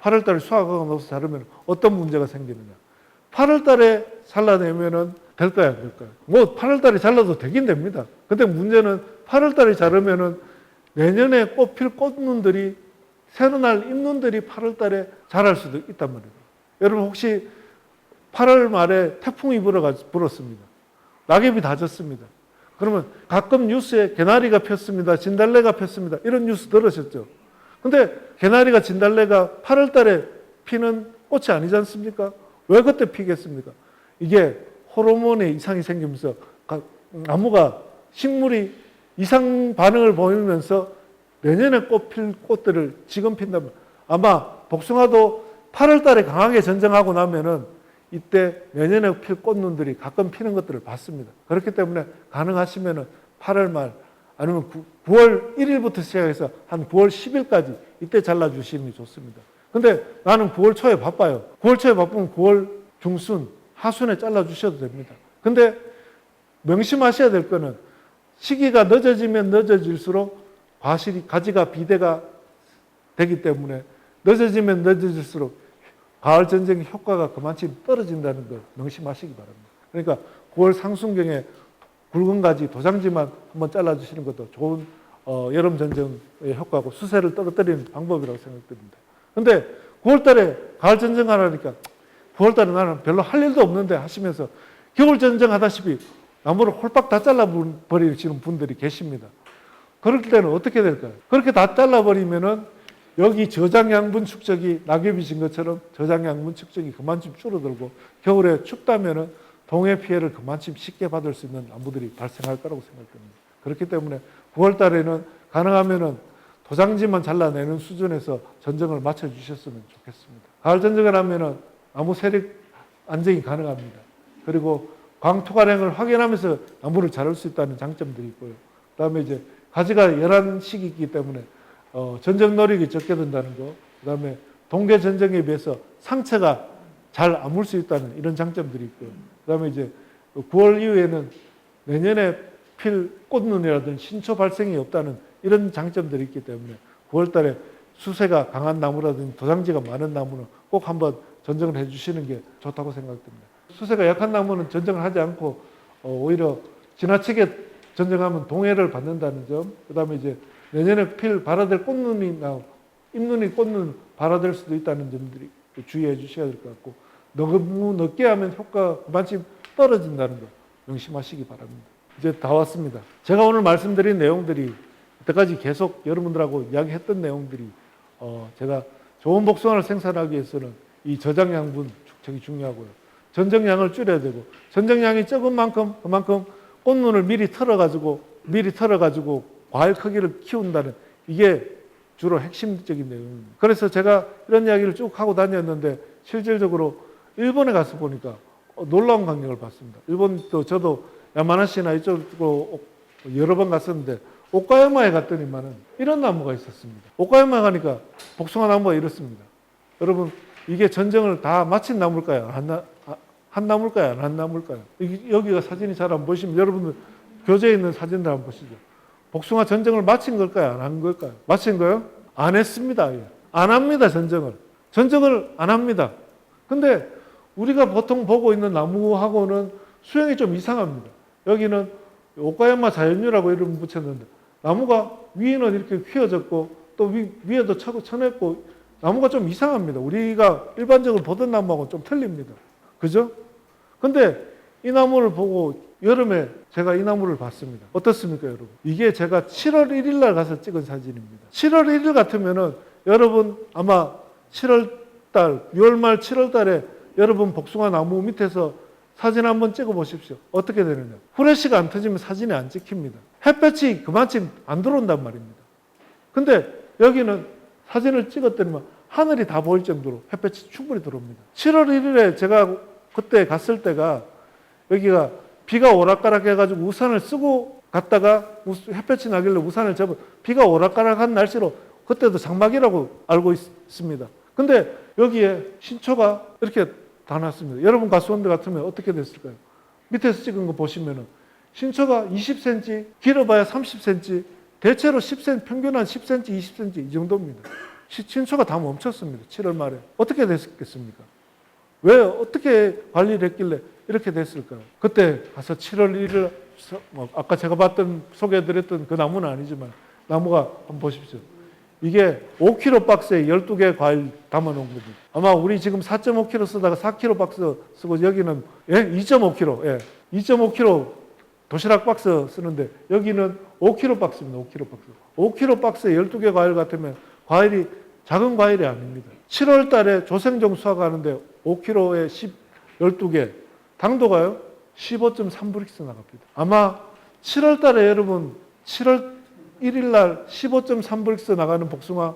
Speaker 1: 8월 달에 수확하고 나서 자르면 어떤 문제가 생기느냐. 8월 달에 잘라내면은 될까요, 안 될까요? 뭐 8월 달에 잘라도 되긴 됩니다. 근데 문제는 8월 달에 자르면은 내년에 꽃필 꽃눈들이 새로 날 잎눈들이 8월 달에 자랄 수도 있단 말이에요. 여러분 혹시 8월 말에 태풍이 불었습니다. 낙엽이 다 졌습니다. 그러면 가끔 뉴스에 개나리가 폈습니다. 진달래가 폈습니다. 이런 뉴스 들으셨죠? 근데 개나리가 진달래가 8월 달에 피는 꽃이 아니지 않습니까? 왜 그때 피겠습니까? 이게 호르몬에 이상이 생기면서 나무가 식물이 이상 반응을 보이면서 내년에 꽃필 꽃들을 지금 핀다면 아마 복숭아도 8월 달에 강하게 전쟁하고 나면은 이때 내년에 필 꽃눈들이 가끔 피는 것들을 봤습니다. 그렇기 때문에 가능하시면은 8월 말 아니면 9월 1일부터 시작해서 한 9월 10일까지 이때 잘라주시면 좋습니다. 근데 나는 9월 초에 바빠요. 9월 초에 바쁘면 9월 중순, 하순에 잘라주셔도 됩니다. 근데 명심하셔야 될 거는 시기가 늦어지면 늦어질수록 가지가 비대가 되기 때문에 늦어지면 늦어질수록 가을 전쟁의 효과가 그만큼 떨어진다는 걸 명심하시기 바랍니다. 그러니까 9월 상순경에 굵은 가지, 도장지만 한번 잘라주시는 것도 좋은 여름 전쟁의 효과고 수세를 떨어뜨리는 방법이라고 생각됩니다. 근데 9월 달에 가을 전쟁 하라니까 9월 달에 나는 별로 할 일도 없는데 하시면서 겨울 전쟁 하다시피 나무를 홀딱 다 잘라버리시는 분들이 계십니다. 그럴 때는 어떻게 될까요? 그렇게 다 잘라버리면은 여기 저장 양분 축적이 낙엽이 진 것처럼 저장 양분 축적이 그만큼 줄어들고 겨울에 춥다면은 동해 피해를 그만큼 쉽게 받을 수 있는 나무들이 발생할 거라고 생각됩니다. 그렇기 때문에 9월 달에는 가능하면은 도장지만 잘라내는 수준에서 전정을 맞춰주셨으면 좋겠습니다. 가을 전정을 하면은 나무 세력 안정이 가능합니다. 그리고 광토가량을 확인하면서 나무를 자랄 수 있다는 장점들이 있고요. 그다음에 이제 가지가 열한 시기이기 때문에 전정 노력이 적게 든다는 거, 그다음에 동계 전정에 비해서 상체가 잘 아물 수 있다는 이런 장점들이 있고요. 그다음에 이제 9월 이후에는 내년에 필 꽃눈이라든지 신초 발생이 없다는 이런 장점들이 있기 때문에 9월 달에 수세가 강한 나무라든지 도장지가 많은 나무는 꼭 한번 전정을 해주시는 게 좋다고 생각됩니다. 수세가 약한 나무는 전정을 하지 않고 오히려 지나치게 전정하면 동해를 받는다는 점, 그 다음에 이제 내년에 필 발화될 꽃눈이나 잎눈이 꽃눈 발화될 수도 있다는 점들이 주의해 주셔야 될 것 같고, 너무 늦게 하면 효과가 그만큼 떨어진다는 거 명심하시기 바랍니다. 이제 다 왔습니다. 제가 오늘 말씀드린 내용들이 이때까지 계속 여러분들하고 이야기했던 내용들이 제가 좋은 복숭아를 생산하기 위해서는 이 저장 양분 축적이 중요하고요. 전정량을 줄여야 되고, 전정량이 적은 만큼 그만큼 꽃눈을 미리 털어가지고 과일 크기를 키운다는, 이게 주로 핵심적인 내용입니다. 그래서 제가 이런 이야기를 쭉 하고 다녔는데 실질적으로 일본에 가서 보니까 놀라운 광경을 봤습니다. 일본도 저도 야마나시나 이쪽으로 여러 번 갔었는데 오카야마에 갔더니만은 이런 나무가 있었습니다. 오카야마에 가니까 복숭아 나무가 이렇습니다. 여러분, 이게 전정을 다 마친 나무일까요? 한 나무일까요? 안 나무일까요? 여기가 사진이 잘 안 보시면 여러분들 교재에 있는 사진들 한번 보시죠. 복숭아 전정을 마친 걸까요? 안 한 걸까요? 마친 거요? 안 했습니다. 안 합니다, 전정을. 전정을 안 합니다. 근데 우리가 보통 보고 있는 나무하고는 수형이 좀 이상합니다. 여기는 오카야마 자연유라고 이름 붙였는데 나무가 위에는 이렇게 휘어졌고 또 위에도 쳐냈고 나무가 좀 이상합니다. 우리가 일반적으로 보던 나무하고는 좀 틀립니다. 그죠? 근데 이 나무를 보고 여름에 제가 이 나무를 봤습니다. 어떻습니까, 여러분? 이게 제가 7월 1일 날 가서 찍은 사진입니다. 7월 1일 같으면은 여러분 아마 7월 달, 6월 말 7월 달에 여러분 복숭아 나무 밑에서 사진 한번 찍어 보십시오. 어떻게 되느냐. 후레쉬가 안 터지면 사진이 안 찍힙니다. 햇볕이 그만큼 안 들어온단 말입니다. 근데 여기는 사진을 찍었더니만 하늘이 다 보일 정도로 햇볕이 충분히 들어옵니다. 7월 1일에 제가 그때 갔을 때가 여기가 비가 오락가락 해가지고 우산을 쓰고 갔다가 햇볕이 나길래 우산을 접어 비가 오락가락한 날씨로 그때도 장막이라고 알고 있습니다. 근데 여기에 신초가 이렇게 다 났습니다. 여러분 가수원들 같으면 어떻게 됐을까요? 밑에서 찍은 거 보시면은 신초가 20cm, 길어봐야 30cm, 대체로 10cm, 평균 한 10cm, 20cm 이 정도입니다. 신초가 다 멈췄습니다. 7월 말에. 어떻게 됐겠습니까? 왜 어떻게 관리를 했길래 이렇게 됐을까요? 그때 가서 7월 1일 아까 제가 봤던 소개해드렸던 그 나무는 아니지만 나무가 한번 보십시오. 이게 5kg 박스에 12개 과일 담아놓은 겁니다. 아마 우리 지금 4.5kg 쓰다가 4kg 박스 쓰고 여기는 2.5kg, 2.5kg 도시락 박스 쓰는데 여기는 5kg 박스입니다. 5kg 박스. 5kg 박스에 12개 과일 같으면 과일이 작은 과일이 아닙니다. 7월 달에 조생종 수확하는데 5kg에 12개, 당도가요? 15.3브릭스 나갑니다. 아마 7월 달에 여러분 7월 1일 날 15.3브릭스 나가는 복숭아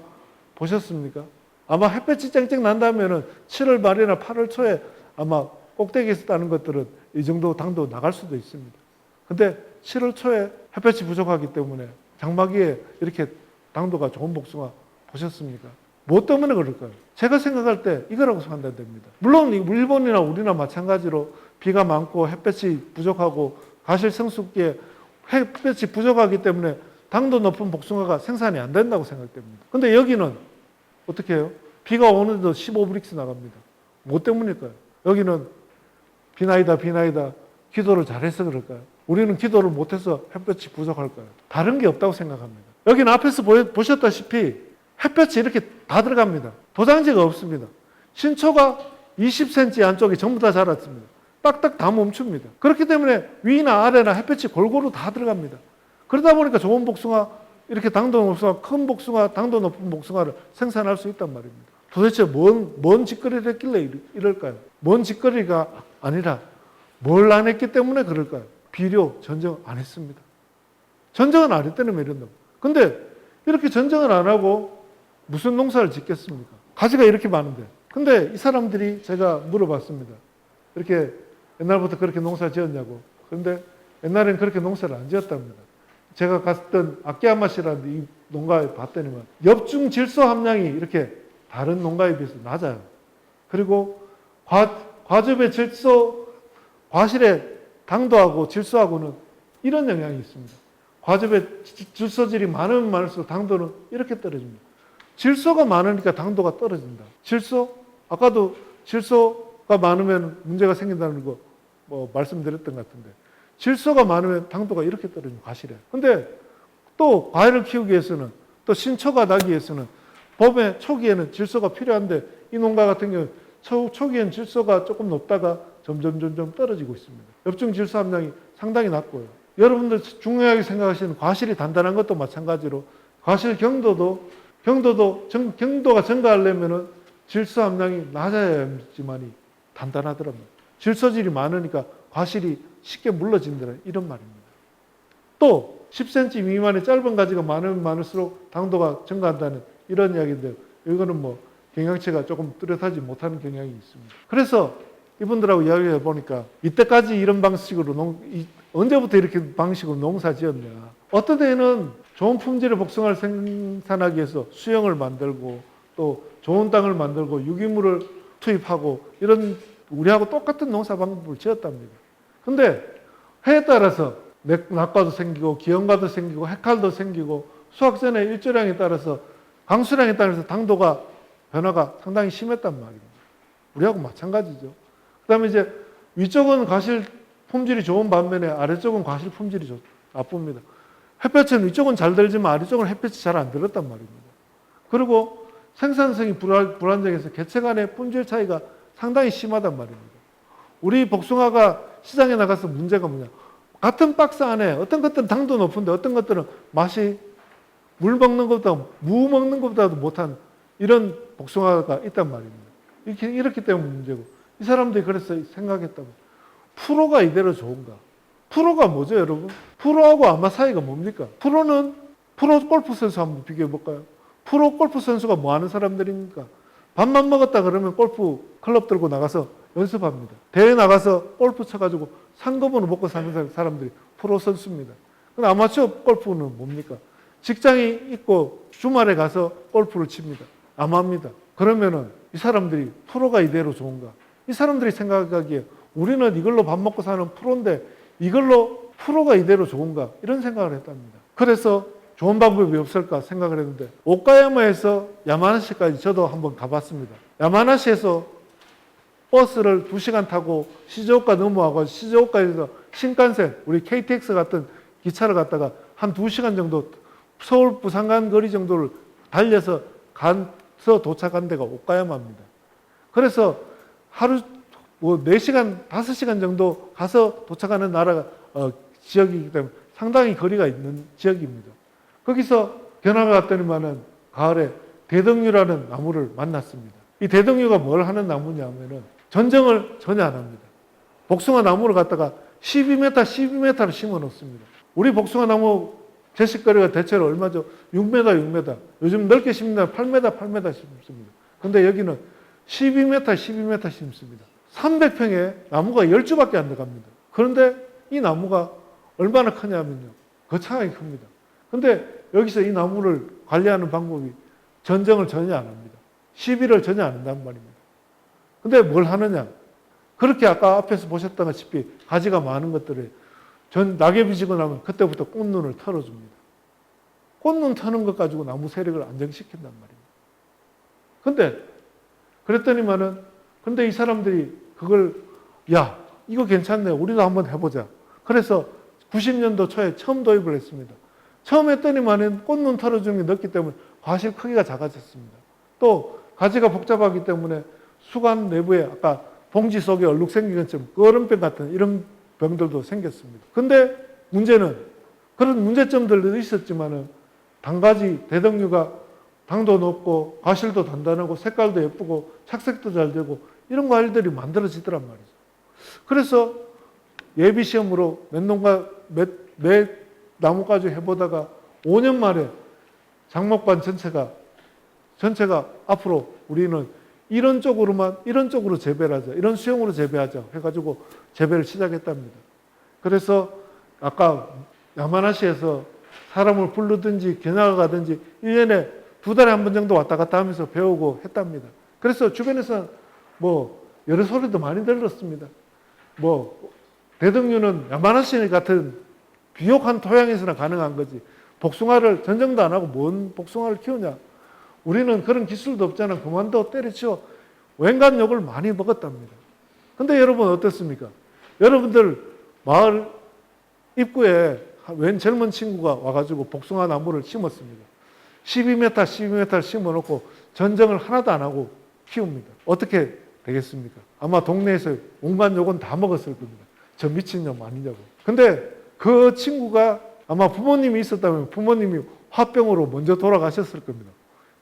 Speaker 1: 보셨습니까? 아마 햇볕이 쨍쨍 난다면은 7월 말이나 8월 초에 아마 꼭대기에서 따는 것들은 이 정도 당도 나갈 수도 있습니다. 근데 7월 초에 햇볕이 부족하기 때문에 장마기에 이렇게 당도가 좋은 복숭아 보셨습니까? 뭐 때문에 그럴까요? 제가 생각할 때 이거라고 판단됩니다. 물론 일본이나 우리나 마찬가지로 비가 많고 햇볕이 부족하고 가실 성숙기에 햇볕이 부족하기 때문에 당도 높은 복숭아가 생산이 안 된다고 생각됩니다. 근데 여기는 어떻게 해요? 비가 오는데도 15브릭스 나갑니다. 뭐 때문일까요? 여기는 비나이다 기도를 잘해서 그럴까요? 우리는 기도를 못해서 햇볕이 부족할까요? 다른 게 없다고 생각합니다. 여기는 앞에서 보셨다시피 햇볕이 이렇게 다 들어갑니다. 도장지가 없습니다. 신초가 20cm 안쪽에 전부 다 자랐습니다. 딱딱 다 멈춥니다. 그렇기 때문에 위나 아래나 햇볕이 골고루 다 들어갑니다. 그러다 보니까 좋은 복숭아 이렇게 당도 높은 큰 복숭아, 당도 높은 복숭아를 생산할 수 있단 말입니다. 도대체 뭔 짓거리를 했길래 이럴까요? 뭔 짓거리가 아니라 뭘 안 했기 때문에 그럴까요? 비료, 전쟁 안 했습니다. 전쟁은 안 했다는 이런다. 근데 이렇게 전쟁을 안 하고 무슨 농사를 짓겠습니까? 가지가 이렇게 많은데. 근데 이 사람들이 제가 물어봤습니다. 이렇게 옛날부터 그렇게 농사 지었냐고. 그런데 옛날에는 그렇게 농사를 안 지었답니다. 제가 갔던 아키야마시라는 이 농가에 봤더니만 엽중 질소 함량이 이렇게 다른 농가에 비해서 낮아요. 그리고 과즙의 질소, 과실의 당도하고 질소하고는 이런 영향이 있습니다. 과즙의 질소질이 많으면 많을수록 당도는 이렇게 떨어집니다. 질소가 많으니까 당도가 떨어진다. 질소? 아까도 질소가 많으면 문제가 생긴다는 거 뭐 말씀드렸던 것 같은데 질소가 많으면 당도가 이렇게 떨어집니다. 과실에. 근데 또 과일을 키우기 위해서는 또 신초가 나기 위해서는 봄에 초기에는 질소가 필요한데 이 농가 같은 경우는 초기에는 질소가 조금 높다가 점점 떨어지고 있습니다. 엽중 질소 함량이 상당히 낮고요. 여러분들 중요하게 생각하시는 과실이 단단한 것도 마찬가지로 과실 경도가 증가하려면 질소 함량이 낮아야지만이 단단하더랍니다. 질소질이 많으니까 과실이 쉽게 물러진다 이런 말입니다. 또 10cm 미만의 짧은 가지가 많으면 많을수록 당도가 증가한다는 이런 이야기인데요. 이거는 뭐 경영체가 조금 뚜렷하지 못하는 경향이 있습니다. 그래서 이분들하고 이야기해 보니까 이때까지 이런 방식으로 언제부터 이렇게 방식으로 농사 지었냐. 어떤 데는 좋은 품질의 복숭아를 생산하기 위해서 수영을 만들고 또 좋은 땅을 만들고 유기물을 투입하고 이런 우리하고 똑같은 농사 방법을 지었답니다. 근데 해에 따라서 낙과도 생기고 기형과도 생기고 해칼도 생기고 수확전의 일조량에 따라서 강수량에 따라서 당도가 변화가 상당히 심했단 말입니다. 우리하고 마찬가지죠. 그 다음에 이제 위쪽은 과실 품질이 좋은 반면에 아래쪽은 과실 품질이 나쁩니다. 햇볕은 위쪽은 잘 들지만 아래쪽은 햇볕이 잘 안 들었단 말입니다. 그리고 생산성이 불안정해서 개체 간의 품질 차이가 상당히 심하단 말입니다. 우리 복숭아가 시장에 나가서 문제가 뭐냐. 같은 박스 안에 어떤 것들은 당도 높은데 어떤 것들은 맛이 물 먹는 것보다 무 먹는 것보다도 못한 이런 복숭아가 있단 말입니다. 이렇기 때문에 문제고. 이 사람들이 그래서 생각했다고. 프로가 이대로 좋은가? 프로가 뭐죠, 여러분? 프로하고 아마 사이가 뭡니까? 프로 골프 선수 한번 비교해 볼까요? 프로 골프 선수가 뭐 하는 사람들입니까? 밥만 먹었다 그러면 골프 클럽 들고 나가서 연습합니다. 대회 나가서 골프 쳐가지고 상금으로 먹고 사는 사람들이 프로 선수입니다. 근데 아마추어 골프는 뭡니까? 직장이 있고 주말에 가서 골프를 칩니다. 아마입니다. 그러면은 이 사람들이 프로가 이대로 좋은가? 이 사람들이 생각하기에 우리는 이걸로 밥 먹고 사는 프로인데 이걸로 프로가 이대로 좋은가? 이런 생각을 했답니다. 그래서 좋은 방법이 없을까 생각을 했는데 오카야마에서 야마나시까지 저도 한번 가봤습니다. 야마나시에서 버스를 2시간 타고 시즈오카 넘어가고 시즈오카에서 신칸센, 우리 KTX 같은 기차를 갔다가 한 2시간 정도 서울 부산 간 거리 정도를 달려서 도착한 데가 오카야마입니다. 그래서 하루 4시간, 5시간 정도 가서 도착하는 지역이기 때문에 상당히 거리가 있는 지역입니다. 거기서 견학을 갔더니만은 가을에 대덕류라는 나무를 만났습니다. 이 대덕류가 뭘 하는 나무냐면은 전정을 전혀 안 합니다. 복숭아 나무를 갖다가 12m를 심어 놓습니다. 우리 복숭아 나무 제식거리가 대체로 얼마죠? 6m. 요즘 넓게 심는 8m 심습니다. 근데 여기는 12m 심습니다. 300평에 나무가 10주밖에 안 들어갑니다. 그런데 이 나무가 얼마나 크냐면요. 거창하게 큽니다. 근데 여기서 이 나무를 관리하는 방법이 전정을 전혀 안 합니다. 시비를 전혀 안 한단 말입니다. 근데 뭘 하느냐? 그렇게 아까 앞에서 보셨다시피 가지가 많은 것들을 낙엽이 지고 나면 그때부터 꽃눈을 털어줍니다. 꽃눈 터는 것 가지고 나무 세력을 안정시킨단 말입니다. 근데 그랬더니만은 근데 이 사람들이 그걸 이거 괜찮네. 우리도 한번 해보자. 그래서 90년도 초에 처음 도입을 했습니다. 처음 했더니만은 꽃눈 털어주는 게 넓기 때문에 과실 크기가 작아졌습니다. 또 가지가 복잡하기 때문에 수관 내부에 아까 봉지 속에 얼룩 생긴 것처럼 거름병 같은 이런 병들도 생겼습니다. 근데 문제는 그런 문제점들도 있었지만은 당가지 대덕류가 당도 높고 과실도 단단하고 색깔도 예쁘고 착색도 잘 되고 이런 과일들이 만들어지더란 말이죠. 그래서 예비 시험으로 몇 나무까지 해보다가 5년 만에 장목반 전체가 앞으로 우리는 이런 쪽으로 재배를 하자, 이런 수형으로 재배하자 해가지고 재배를 시작했답니다. 그래서 아까 야마나시에서 사람을 부르든지 견학을 가든지 1년에 2달에 한 번 정도 왔다 갔다 하면서 배우고 했답니다. 그래서 주변에서 여러 소리도 많이 들었습니다. 대덕류는 야마나시 같은 비옥한 토양에서나 가능한 거지. 복숭아를 전쟁도 안 하고 뭔 복숭아를 키우냐. 우리는 그런 기술도 없잖아. 그만둬 때려치워. 웬간 욕을 많이 먹었답니다. 근데 여러분 어떻습니까? 여러분들 마을 입구에 웬 젊은 친구가 와가지고 복숭아 나무를 심었습니다. 12m를 심어놓고 전쟁을 하나도 안 하고 키웁니다. 어떻게 되겠습니까? 아마 동네에서 온갖 욕은 다 먹었을 겁니다. 저 미친놈 아니냐고. 근데 그 친구가 아마 부모님이 있었다면 부모님이 화병으로 먼저 돌아가셨을 겁니다.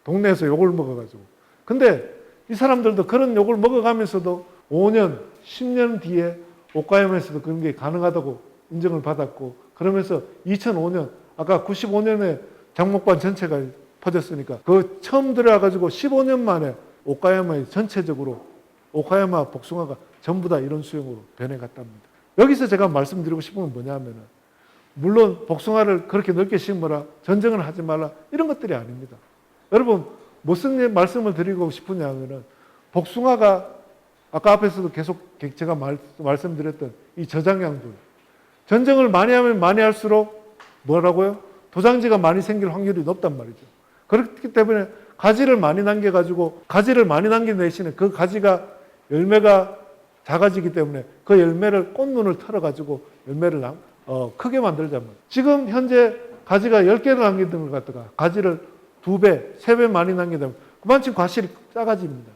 Speaker 1: 동네에서 욕을 먹어가지고. 근데 이 사람들도 그런 욕을 먹어가면서도 5년, 10년 뒤에 오카야마에서도 그런 게 가능하다고 인정을 받았고, 그러면서 2005년, 아까 95년에 장목반 전체가 퍼졌으니까 그 처음 들어와가지고 15년 만에 오카야마에 전체적으로 오카야마 복숭아가 전부 다 이런 수형으로 변해갔답니다. 여기서 제가 말씀드리고 싶은 건 뭐냐면은, 물론 복숭아를 그렇게 넓게 심어라, 전쟁을 하지 말라, 이런 것들이 아닙니다. 여러분, 무슨 말씀을 드리고 싶으냐면은, 복숭아가 아까 앞에서도 계속 제가 말씀드렸던 이 저장량들, 전쟁을 많이 하면 많이 할수록 뭐라고요? 도장지가 많이 생길 확률이 높단 말이죠. 그렇기 때문에 가지를 많이 남겨가지고, 가지를 많이 남긴 대신에 그 가지가 열매가 작아지기 때문에 그 열매를 꽃눈을 털어가지고 열매를 크게 만들자면, 지금 현재 가지가 10개를 남기는 것 같다가 가지를 2배, 3배 많이 남기면 그만큼 과실이 작아집니다.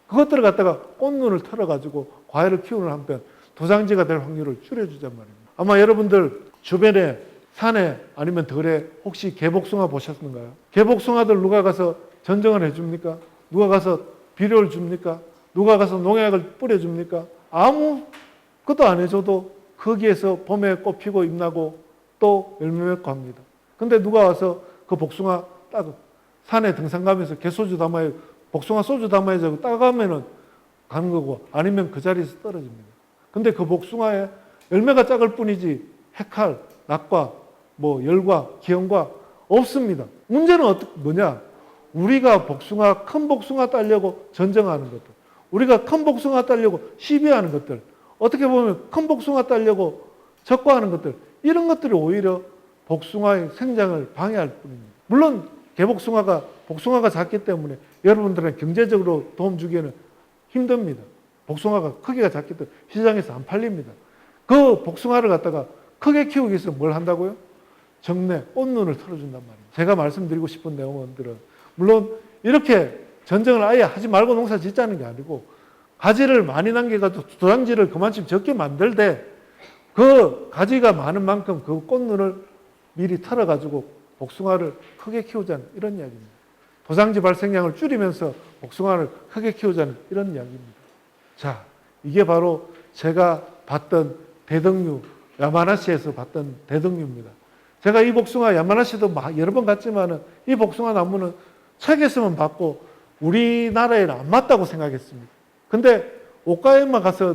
Speaker 1: 그것들을 갖다가 꽃눈을 털어가지고 과일을 키우는 한편 도장지가 될 확률을 줄여주잔 말입니다. 아마 여러분들 주변에 산에 아니면 들에 혹시 개복숭아 보셨는가요? 개복숭아들 누가 가서 전정을 해줍니까? 누가 가서 비료를 줍니까? 누가 가서 농약을 뿌려줍니까? 아무것도 안 해줘도 거기에서 봄에 꽃 피고 잎 나고 또 열매 맺고 합니다. 근데 누가 와서 그 복숭아 산에 등산 가면서 개소주 담아야, 복숭아 소주 담아야 자고 따가면은 가는 거고, 아니면 그 자리에서 떨어집니다. 근데 그 복숭아에 열매가 작을 뿐이지 핵칼, 낙과, 열과, 기형과 없습니다. 문제는 뭐냐? 우리가 큰 복숭아 따려고 전쟁하는 것들, 우리가 큰 복숭아 따려고 시비하는 것들, 어떻게 보면 큰 복숭아 따려고 적과하는 것들, 이런 것들이 오히려 복숭아의 생장을 방해할 뿐입니다. 물론 복숭아가 작기 때문에 여러분들은 경제적으로 도움 주기에는 힘듭니다. 복숭아가 크기가 작기 때문에 시장에서 안 팔립니다. 그 복숭아를 갖다가 크게 키우기 위해서 뭘 한다고요? 정내 꽃눈을 털어준단 말이에요. 제가 말씀드리고 싶은 내용들은, 물론 이렇게 전쟁을 아예 하지 말고 농사 짓자는 게 아니고, 가지를 많이 남겨가지고 도장지를 그만큼 적게 만들되 그 가지가 많은 만큼 그 꽃눈을 미리 털어가지고 복숭아를 크게 키우자는 이런 이야기입니다. 도장지 발생량을 줄이면서 복숭아를 크게 키우자는 이런 이야기입니다. 자, 이게 바로 제가 봤던 대덕류, 야마나시에서 봤던 대덕류입니다. 제가 이 복숭아, 야마나시도 여러 번 갔지만은 이 복숭아 나무는 책에서만 봤고 우리나라에는 안 맞다고 생각했습니다. 근데 오카야마 가서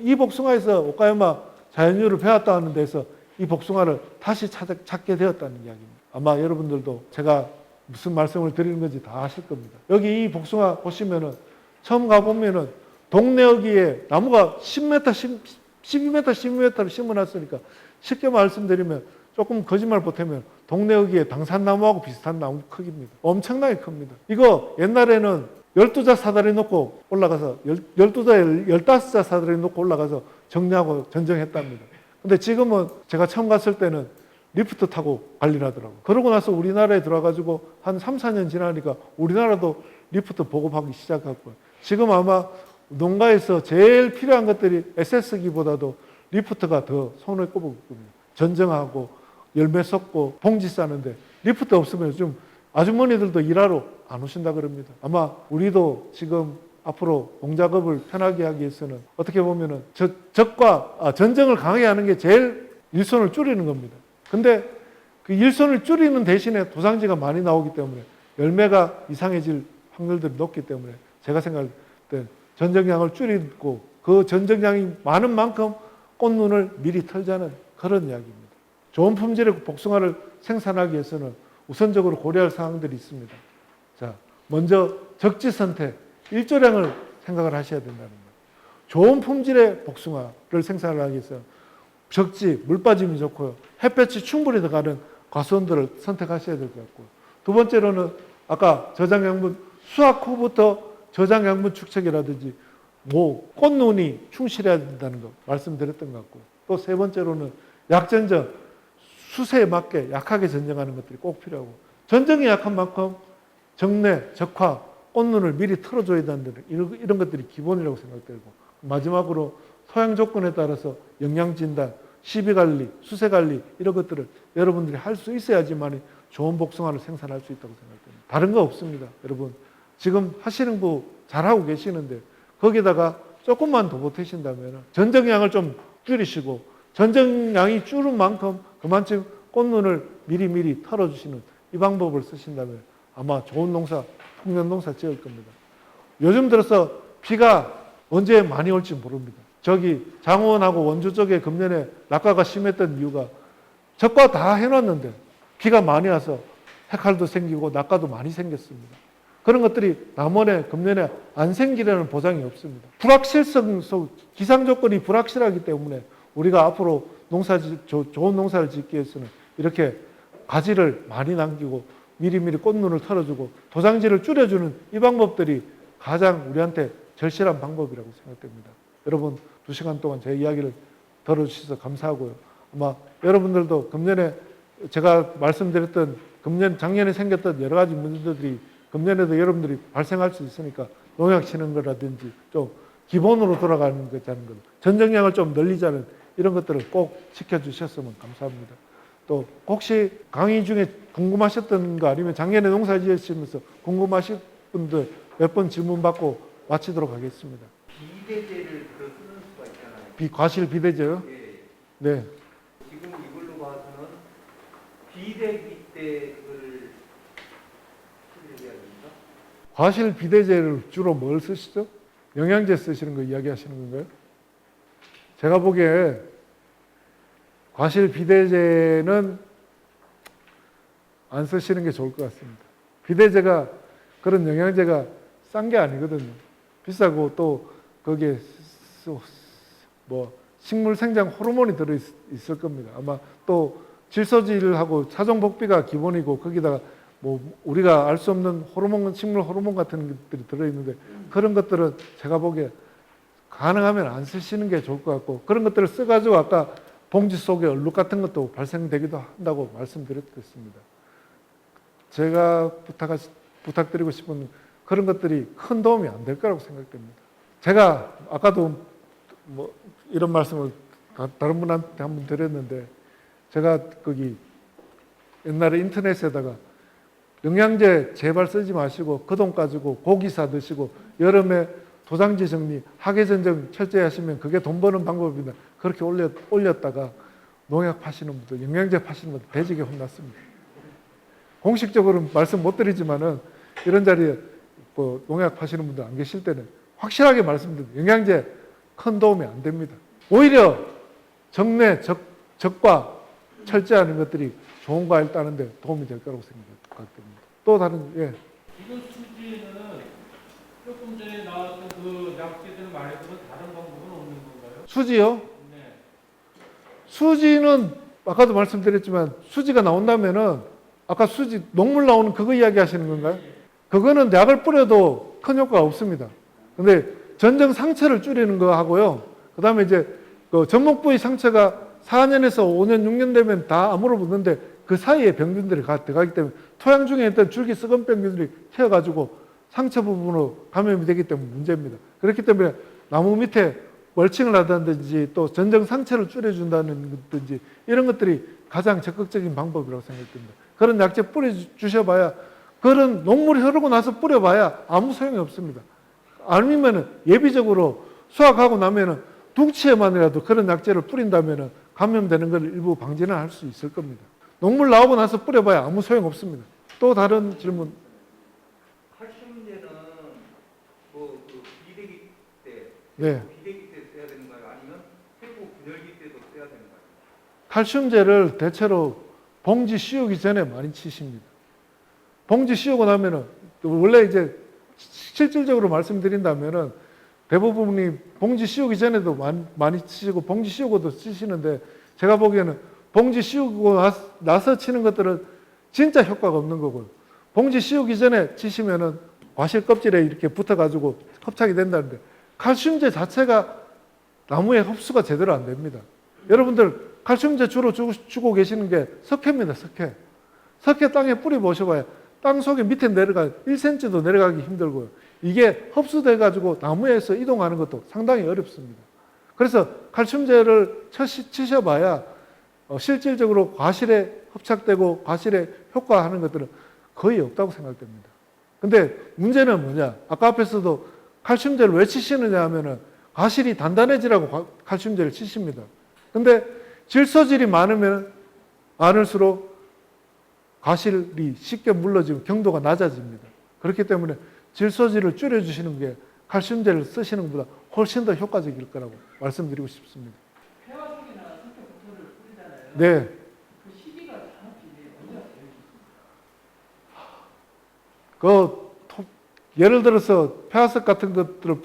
Speaker 1: 이 복숭아에서 오카야마 자연유를 배웠다 하는 데서 이 복숭아를 다시 찾게 되었다는 이야기입니다. 아마 여러분들도 제가 무슨 말씀을 드리는 건지 다 아실 겁니다. 여기 이 복숭아 보시면은 처음 가보면은 동네 여기에 나무가 10m, 12m를 심어놨으니까 쉽게 말씀드리면 조금 거짓말 못하면 동네 여기에 당산나무하고 비슷한 나무 크기입니다. 엄청나게 큽니다. 이거 옛날에는 12자 사다리 놓고 올라가서 12자, 15자 사다리 놓고 올라가서 정리하고 전정했답니다. 근데 지금은 제가 처음 갔을 때는 리프트 타고 관리를 하더라고요. 그러고 나서 우리나라에 들어와가지고 한 3, 4년 지나니까 우리나라도 리프트 보급하기 시작했고요. 지금 아마 농가에서 제일 필요한 것들이 SS기보다도 리프트가 더 손에 꼽을 겁니다. 전정하고 열매 섞고 봉지 싸는데 리프트 없으면 좀 아주머니들도 일하러 안 오신다 그럽니다. 아마 우리도 지금 앞으로 농작업을 편하게 하기 위해서는 어떻게 보면은 전쟁을 강하게 하는 게 제일 일손을 줄이는 겁니다. 근데 그 일손을 줄이는 대신에 도상지가 많이 나오기 때문에 열매가 이상해질 확률들이 높기 때문에 제가 생각할 때 전정량을 줄이고 그 전정량이 많은 만큼 꽃눈을 미리 털자는 그런 이야기입니다. 좋은 품질의 복숭아를 생산하기 위해서는 우선적으로 고려할 사항들이 있습니다. 자, 먼저 적지 선택, 일조량을 생각을 하셔야 된다는 거예요. 좋은 품질의 복숭아를 생산하기 위해서 적지, 물 빠짐이 좋고요. 햇볕이 충분히 들어가는 과수원들을 선택하셔야 될 것 같고요. 두 번째로는 아까 저장양분, 수확 후부터 저장양분 축적이라든지 꽃눈이 충실해야 된다는 거 말씀드렸던 것 같고요. 또 세 번째로는 약전정, 수세에 맞게 약하게 전정하는 것들이 꼭 필요하고 전정이 약한 만큼 정내, 적화, 꽃눈을 미리 털어줘야 된다는 이런 것들이 기본이라고 생각되고 마지막으로 토양 조건에 따라서 영양진단, 시비관리, 수세관리 이런 것들을 여러분들이 할 수 있어야지만 좋은 복숭아를 생산할 수 있다고 생각됩니다. 다른 거 없습니다. 여러분 지금 하시는 거 잘하고 계시는데 거기다가 조금만 더 보태신다면 전정량을 좀 줄이시고 전정량이 줄은 만큼 그만큼 꽃눈을 미리미리 털어주시는 이 방법을 쓰신다면 아마 좋은 농사, 풍년농사 지을 겁니다. 요즘 들어서 비가 언제 많이 올지 모릅니다. 저기 장원하고 원주 쪽에 금년에 낙과가 심했던 이유가 적과 다 해놨는데 비가 많이 와서 해칼도 생기고 낙과도 많이 생겼습니다. 그런 것들이 남원에 금년에 안 생기려는 보장이 없습니다. 불확실성 속 기상 조건이 불확실하기 때문에 우리가 앞으로 좋은 농사를 짓기 위해서는 이렇게 가지를 많이 남기고 미리미리 꽃눈을 털어주고 도장지를 줄여주는 이 방법들이 가장 우리한테 절실한 방법이라고 생각됩니다. 여러분 2시간 동안 제 이야기를 들어주셔서 감사하고요. 아마 여러분들도 금년에 제가 말씀드렸던 작년에 생겼던 여러 가지 문제들이 금년에도 여러분들이 발생할 수 있으니까 농약 치는 거라든지 좀 기본으로 돌아가는 거자는 것, 전정량을 좀 늘리자는 이런 것들을 꼭 지켜주셨으면 감사합니다. 또 혹시 강의 중에 궁금하셨던 거 아니면 작년에 농사 지으시면서 궁금하신 분들 몇 번 질문 받고 마치도록 하겠습니다.
Speaker 2: 비대제를 쓰는 수가 있잖아요.
Speaker 1: 과실 비대제요?
Speaker 2: 예.
Speaker 1: 네.
Speaker 2: 지금 이걸로 봐서는 비대기 때 그걸 처리해야 됩니까?
Speaker 1: 과실 비대제를 주로 뭘 쓰시죠? 영양제 쓰시는 거 이야기하시는 건가요? 제가 보기에 과실 비대제는 안 쓰시는 게 좋을 것 같습니다. 비대제가 그런 영양제가 싼 게 아니거든요. 비싸고 또 거기에 식물 생장 호르몬이 들어있을 겁니다. 아마 또 질소질하고 사종복비가 기본이고 거기다가 우리가 알 수 없는 호르몬, 식물 호르몬 같은 것들이 들어있는데 그런 것들은 제가 보기에 가능하면 안 쓰시는 게 좋을 것 같고 그런 것들을 써가지고 아까 봉지 속에 얼룩 같은 것도 발생되기도 한다고 말씀드렸습니다. 제가 부탁드리고 싶은 그런 것들이 큰 도움이 안 될 거라고 생각됩니다. 제가 아까도 이런 말씀을 다른 분한테 한번 드렸는데 제가 거기 옛날에 인터넷에다가 영양제 제발 쓰지 마시고 그 돈 가지고 고기 사 드시고 여름에 도장지 정리, 하계 전정 철저히 하시면 그게 돈 버는 방법입니다. 그렇게 올렸다가 농약 파시는 분들, 영양제 파시는 분들 대지게 혼났습니다. 공식적으로는 말씀 못 드리지만은 이런 자리에 농약 파시는 분들 안 계실 때는 확실하게 말씀드립니다. 영양제 큰 도움이 안 됩니다. 오히려 정내, 적과 철저하는 것들이 좋은 과일 따는데 도움이 될 거라고 생각됩니다. 또 다른, 예.
Speaker 3: 이건 수지에는 조금 전에 나왔던 그 약재들 말고는 다른 방법은 없는 건가요?
Speaker 1: 수지요?
Speaker 3: 네.
Speaker 1: 수지는 아까도 말씀드렸지만 수지가 나온다면은 아까 수지, 녹물 나오는 그거 이야기 하시는 건가요? 그거는 약을 뿌려도 큰 효과가 없습니다. 근데 전정 상처를 줄이는 거 하고요. 그 다음에 이제 그 전목 부위 상처가 4년에서 5년, 6년 되면 다 암으로 붙는데 그 사이에 병균들이 들어가기 때문에 토양 중에 있던 줄기 썩은 병균들이 튀어가지고 상처 부분으로 감염이 되기 때문에 문제입니다. 그렇기 때문에 나무 밑에 멀칭을 하든지 또 전정 상처를 줄여준다는 것든지 이런 것들이 가장 적극적인 방법이라고 생각됩니다. 그런 약재 뿌려주셔봐야, 그런 녹물이 흐르고 나서 뿌려봐야 아무 소용이 없습니다. 아니면은 예비적으로 수확하고 나면은 둥치에만이라도 그런 약재를 뿌린다면은 감염되는 걸 일부 방지는 할 수 있을 겁니다. 녹물 나오고 나서 뿌려봐야 아무 소용 없습니다. 또 다른 질문.
Speaker 2: 칼슘제는 뭐그 비대기 때,
Speaker 1: 네.
Speaker 2: 비대기 때 써야 되는 거예요? 아니면 세부 분열기 때도 써야 되는 거예요?
Speaker 1: 칼슘제를 대체로 봉지 씌우기 전에 많이 치십니다. 봉지 씌우고 나면은 원래 이제 실질적으로 말씀드린다면은 대부분이 봉지 씌우기 전에도 많이 치시고 봉지 씌우고도 치시는데, 제가 보기에는 봉지 씌우고 나서 치는 것들은 진짜 효과가 없는 거고요. 봉지 씌우기 전에 치시면은 과실 껍질에 이렇게 붙어가지고 흡착이 된다는데, 칼슘제 자체가 나무에 흡수가 제대로 안 됩니다. 여러분들 칼슘제 주로 주고 계시는 게 석회입니다. 석회. 석회 땅에 뿌리 보셔봐요. 땅 속에 밑에 내려가 1cm도 내려가기 힘들고요. 이게 흡수돼가지고 나무에서 이동하는 것도 상당히 어렵습니다. 그래서 칼슘제를 치셔봐야 실질적으로 과실에 흡착되고 과실에 효과하는 것들은 거의 없다고 생각됩니다. 근데 문제는 뭐냐? 아까 앞에서도 칼슘제를 왜 치시느냐 하면은 과실이 단단해지라고 칼슘제를 치십니다. 근데 질소질이 많을수록 과실이 쉽게 물러지고 경도가 낮아집니다. 그렇기 때문에 질소질을 줄여주시는 게 칼슘제를 쓰시는 것보다 훨씬 더 효과적일 거라고 말씀드리고 싶습니다.
Speaker 3: 폐화석이나 석회 버터를 뿌리잖아요.
Speaker 1: 네.
Speaker 3: 그 시기가 정확히 언제가 제일 좋습니까?
Speaker 1: 예를 들어서 폐화석 같은 것들을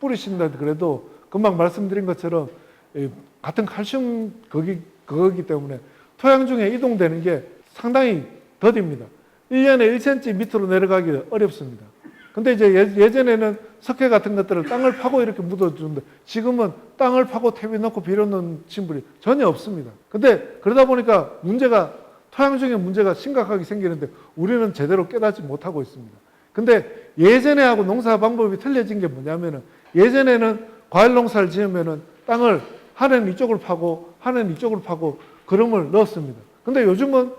Speaker 1: 뿌리신다 그래도 금방 말씀드린 것처럼 같은 칼슘 그거기 때문에 토양 중에 이동되는 게 상당히 더딥니다. 1년에 1cm 밑으로 내려가기 어렵습니다. 근데 이제 예전에는 석회 같은 것들을 땅을 파고 이렇게 묻어주는데, 지금은 땅을 파고 탭이 넣고 비료 넣는 친분이 전혀 없습니다. 근데 그러다 보니까 토양 중에 문제가 심각하게 생기는데 우리는 제대로 깨닫지 못하고 있습니다. 근데 예전에 하고 농사 방법이 틀려진 게 뭐냐면은, 예전에는 과일 농사를 지으면은 땅을 하나는 이쪽을 파고 하나는 이쪽을 파고 그름을 넣었습니다. 근데 요즘은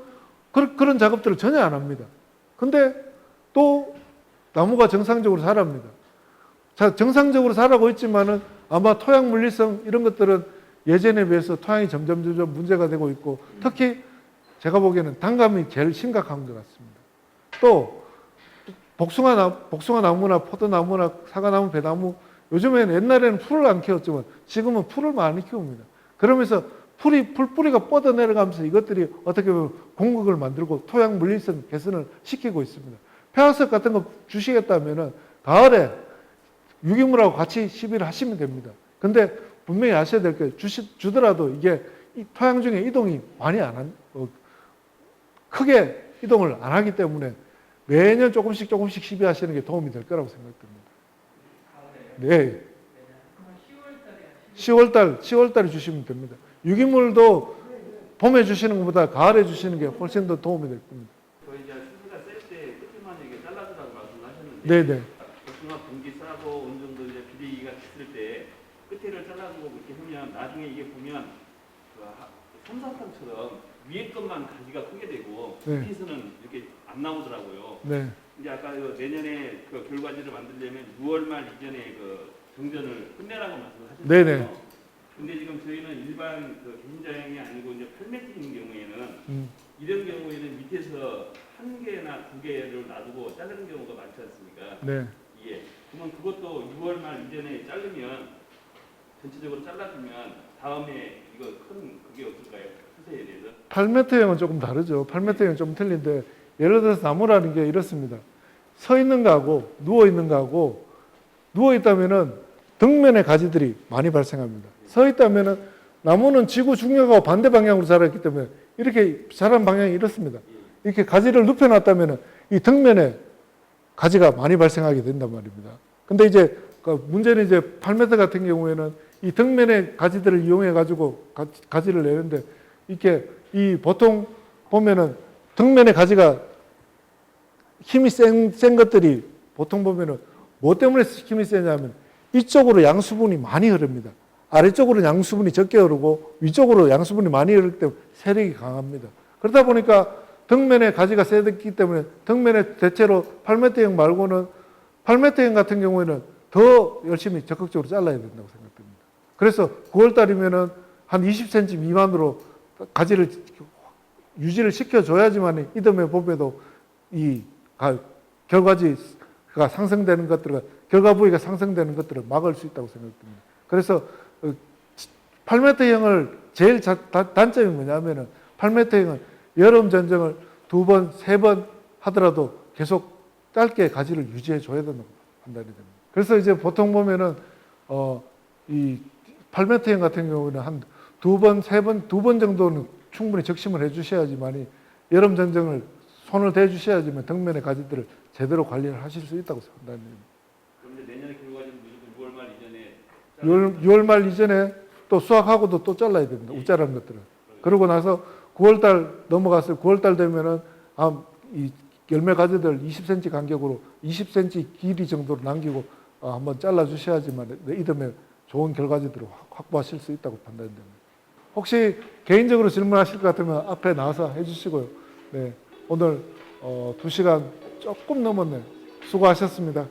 Speaker 1: 그런 작업들을 전혀 안 합니다. 근데 또 나무가 정상적으로 자랍니다. 자, 정상적으로 자라고 있지만은 아마 토양 물리성 이런 것들은 예전에 비해서 토양이 점점 문제가 되고 있고, 특히 제가 보기에는 단감이 제일 심각한 것 같습니다. 또 복숭아 나무나 포도나무나 사과나무, 배나무, 요즘에는 옛날에는 풀을 안 키웠지만 지금은 풀을 많이 키웁니다. 그러면서 풀뿌리가 뻗어 내려가면서 이것들이 어떻게 보면 공극을 만들고 토양 물리성 개선을 시키고 있습니다. 폐화석 같은 거 주시겠다면은 가을에 유기물하고 같이 시비를 하시면 됩니다. 근데 분명히 아셔야 될 게, 주더라도 이게 토양 중에 이동이 크게 이동을 안 하기 때문에 매년 조금씩 시비하시는 게 도움이 될 거라고 생각됩니다. 네. 10월달에 주시면 됩니다. 유기물도 봄에 주시는 것보다 가을에 주시는 게 훨씬 더 도움이 될 겁니다.
Speaker 4: 저희 이제 수수가 셀 때 끝에만 이렇게 잘라주라고 말씀하셨는데,
Speaker 1: 네네.
Speaker 4: 복숭아 분기 싸고 어느 정도 이제 비대기가 됐을 때 끝에를 잘라주고 그렇게 하면 나중에 이게 보면 솜사탕처럼 위에 것만 가지가 크게 되고
Speaker 1: 네.
Speaker 4: 밑에서는 이렇게 안 나오더라고요.
Speaker 1: 네.
Speaker 4: 이제 아까 내년에 그 결과지를 만들려면 6월 말 이전에 그 정전을 끝내라고 말씀하셨잖아요.
Speaker 1: 네네.
Speaker 4: 근데 지금 저희는 일반 그 개인자형이 아니고 이제 8m인 경우에는 이런 경우에는 밑에서 1개나 2개를 놔두고 자르는 경우가 많지 않습니까?
Speaker 1: 네.
Speaker 4: 예. 그러면 그것도 6월 말 이전에 자르면 전체적으로 잘라주면 다음에 이거 큰 그게 없을까요? 수세에 대해서?
Speaker 1: 8m형은 조금 다르죠. 8m형은 좀 틀린데, 예를 들어서 나무라는 게 이렇습니다. 서 있는 거하고 누워 있는 거하고, 누워 있다면은 등면의 가지들이 많이 발생합니다. 서 있다면은 나무는 지구 중력하고 반대 방향으로 자랐기 때문에 이렇게 자란 방향이 이렇습니다. 이렇게 가지를 눕혀놨다면은 이 등면에 가지가 많이 발생하게 된단 말입니다. 근데 이제 문제는 이제 8m 같은 경우에는 이 등면의 가지들을 이용해 가지고 가지를 내는데, 이렇게 보통 보면은 등면의 가지가 힘이 센 것들이 보통 보면은 뭐 때문에 힘이 세냐면 이쪽으로 양수분이 많이 흐릅니다. 아래쪽으로 양수분이 적게 흐르고 위쪽으로 양수분이 많이 흐르기 때문에 세력이 강합니다. 그러다 보니까 덩면에 가지가 세기 때문에 덩면에 대체로 8m형 말고는 8m형 같은 경우에는 더 열심히 적극적으로 잘라야 된다고 생각됩니다. 그래서 9월 달이면은 한 20cm 미만으로 가지를 유지를 시켜줘야지만 이듬해 봄에도 이 결과지가 상승되는 것들을, 결과 부위가 상승되는 것들을 막을 수 있다고 생각됩니다. 그래서 8m형을 제일 단점이 뭐냐면은 8m형은 여름 전쟁을 2번, 3번 하더라도 계속 짧게 가지를 유지해 줘야 된다고 판단이 됩니다. 그래서 이제 보통 보면은 이 8m형 같은 경우는 한 2번, 3번, 2번 정도는 충분히 적심을 해 주셔야지만이 여름 전쟁을 손을 대 주셔야지만 덩면의 가지들을 제대로 관리를 하실 수 있다고 판단됩니다.
Speaker 4: 그럼 이제 내년에 결과지는 무조건 6월 말 이전에
Speaker 1: 6월 말 이전에 또 수확하고도 또 잘라야 됩니다. 우짜라는 것들은. 그러고 나서 9월 달 넘어갔어요. 9월 달 되면은 이 열매 가지들 20cm 간격으로 20cm 길이 정도로 남기고 한번 잘라 주셔야지만 이듬해 좋은 결과지들을 확보하실 수 있다고 판단됩니다. 혹시 개인적으로 질문하실 것 같으면 앞에 나와서 해주시고요. 네, 오늘 2시간 조금 넘었네요. 수고하셨습니다.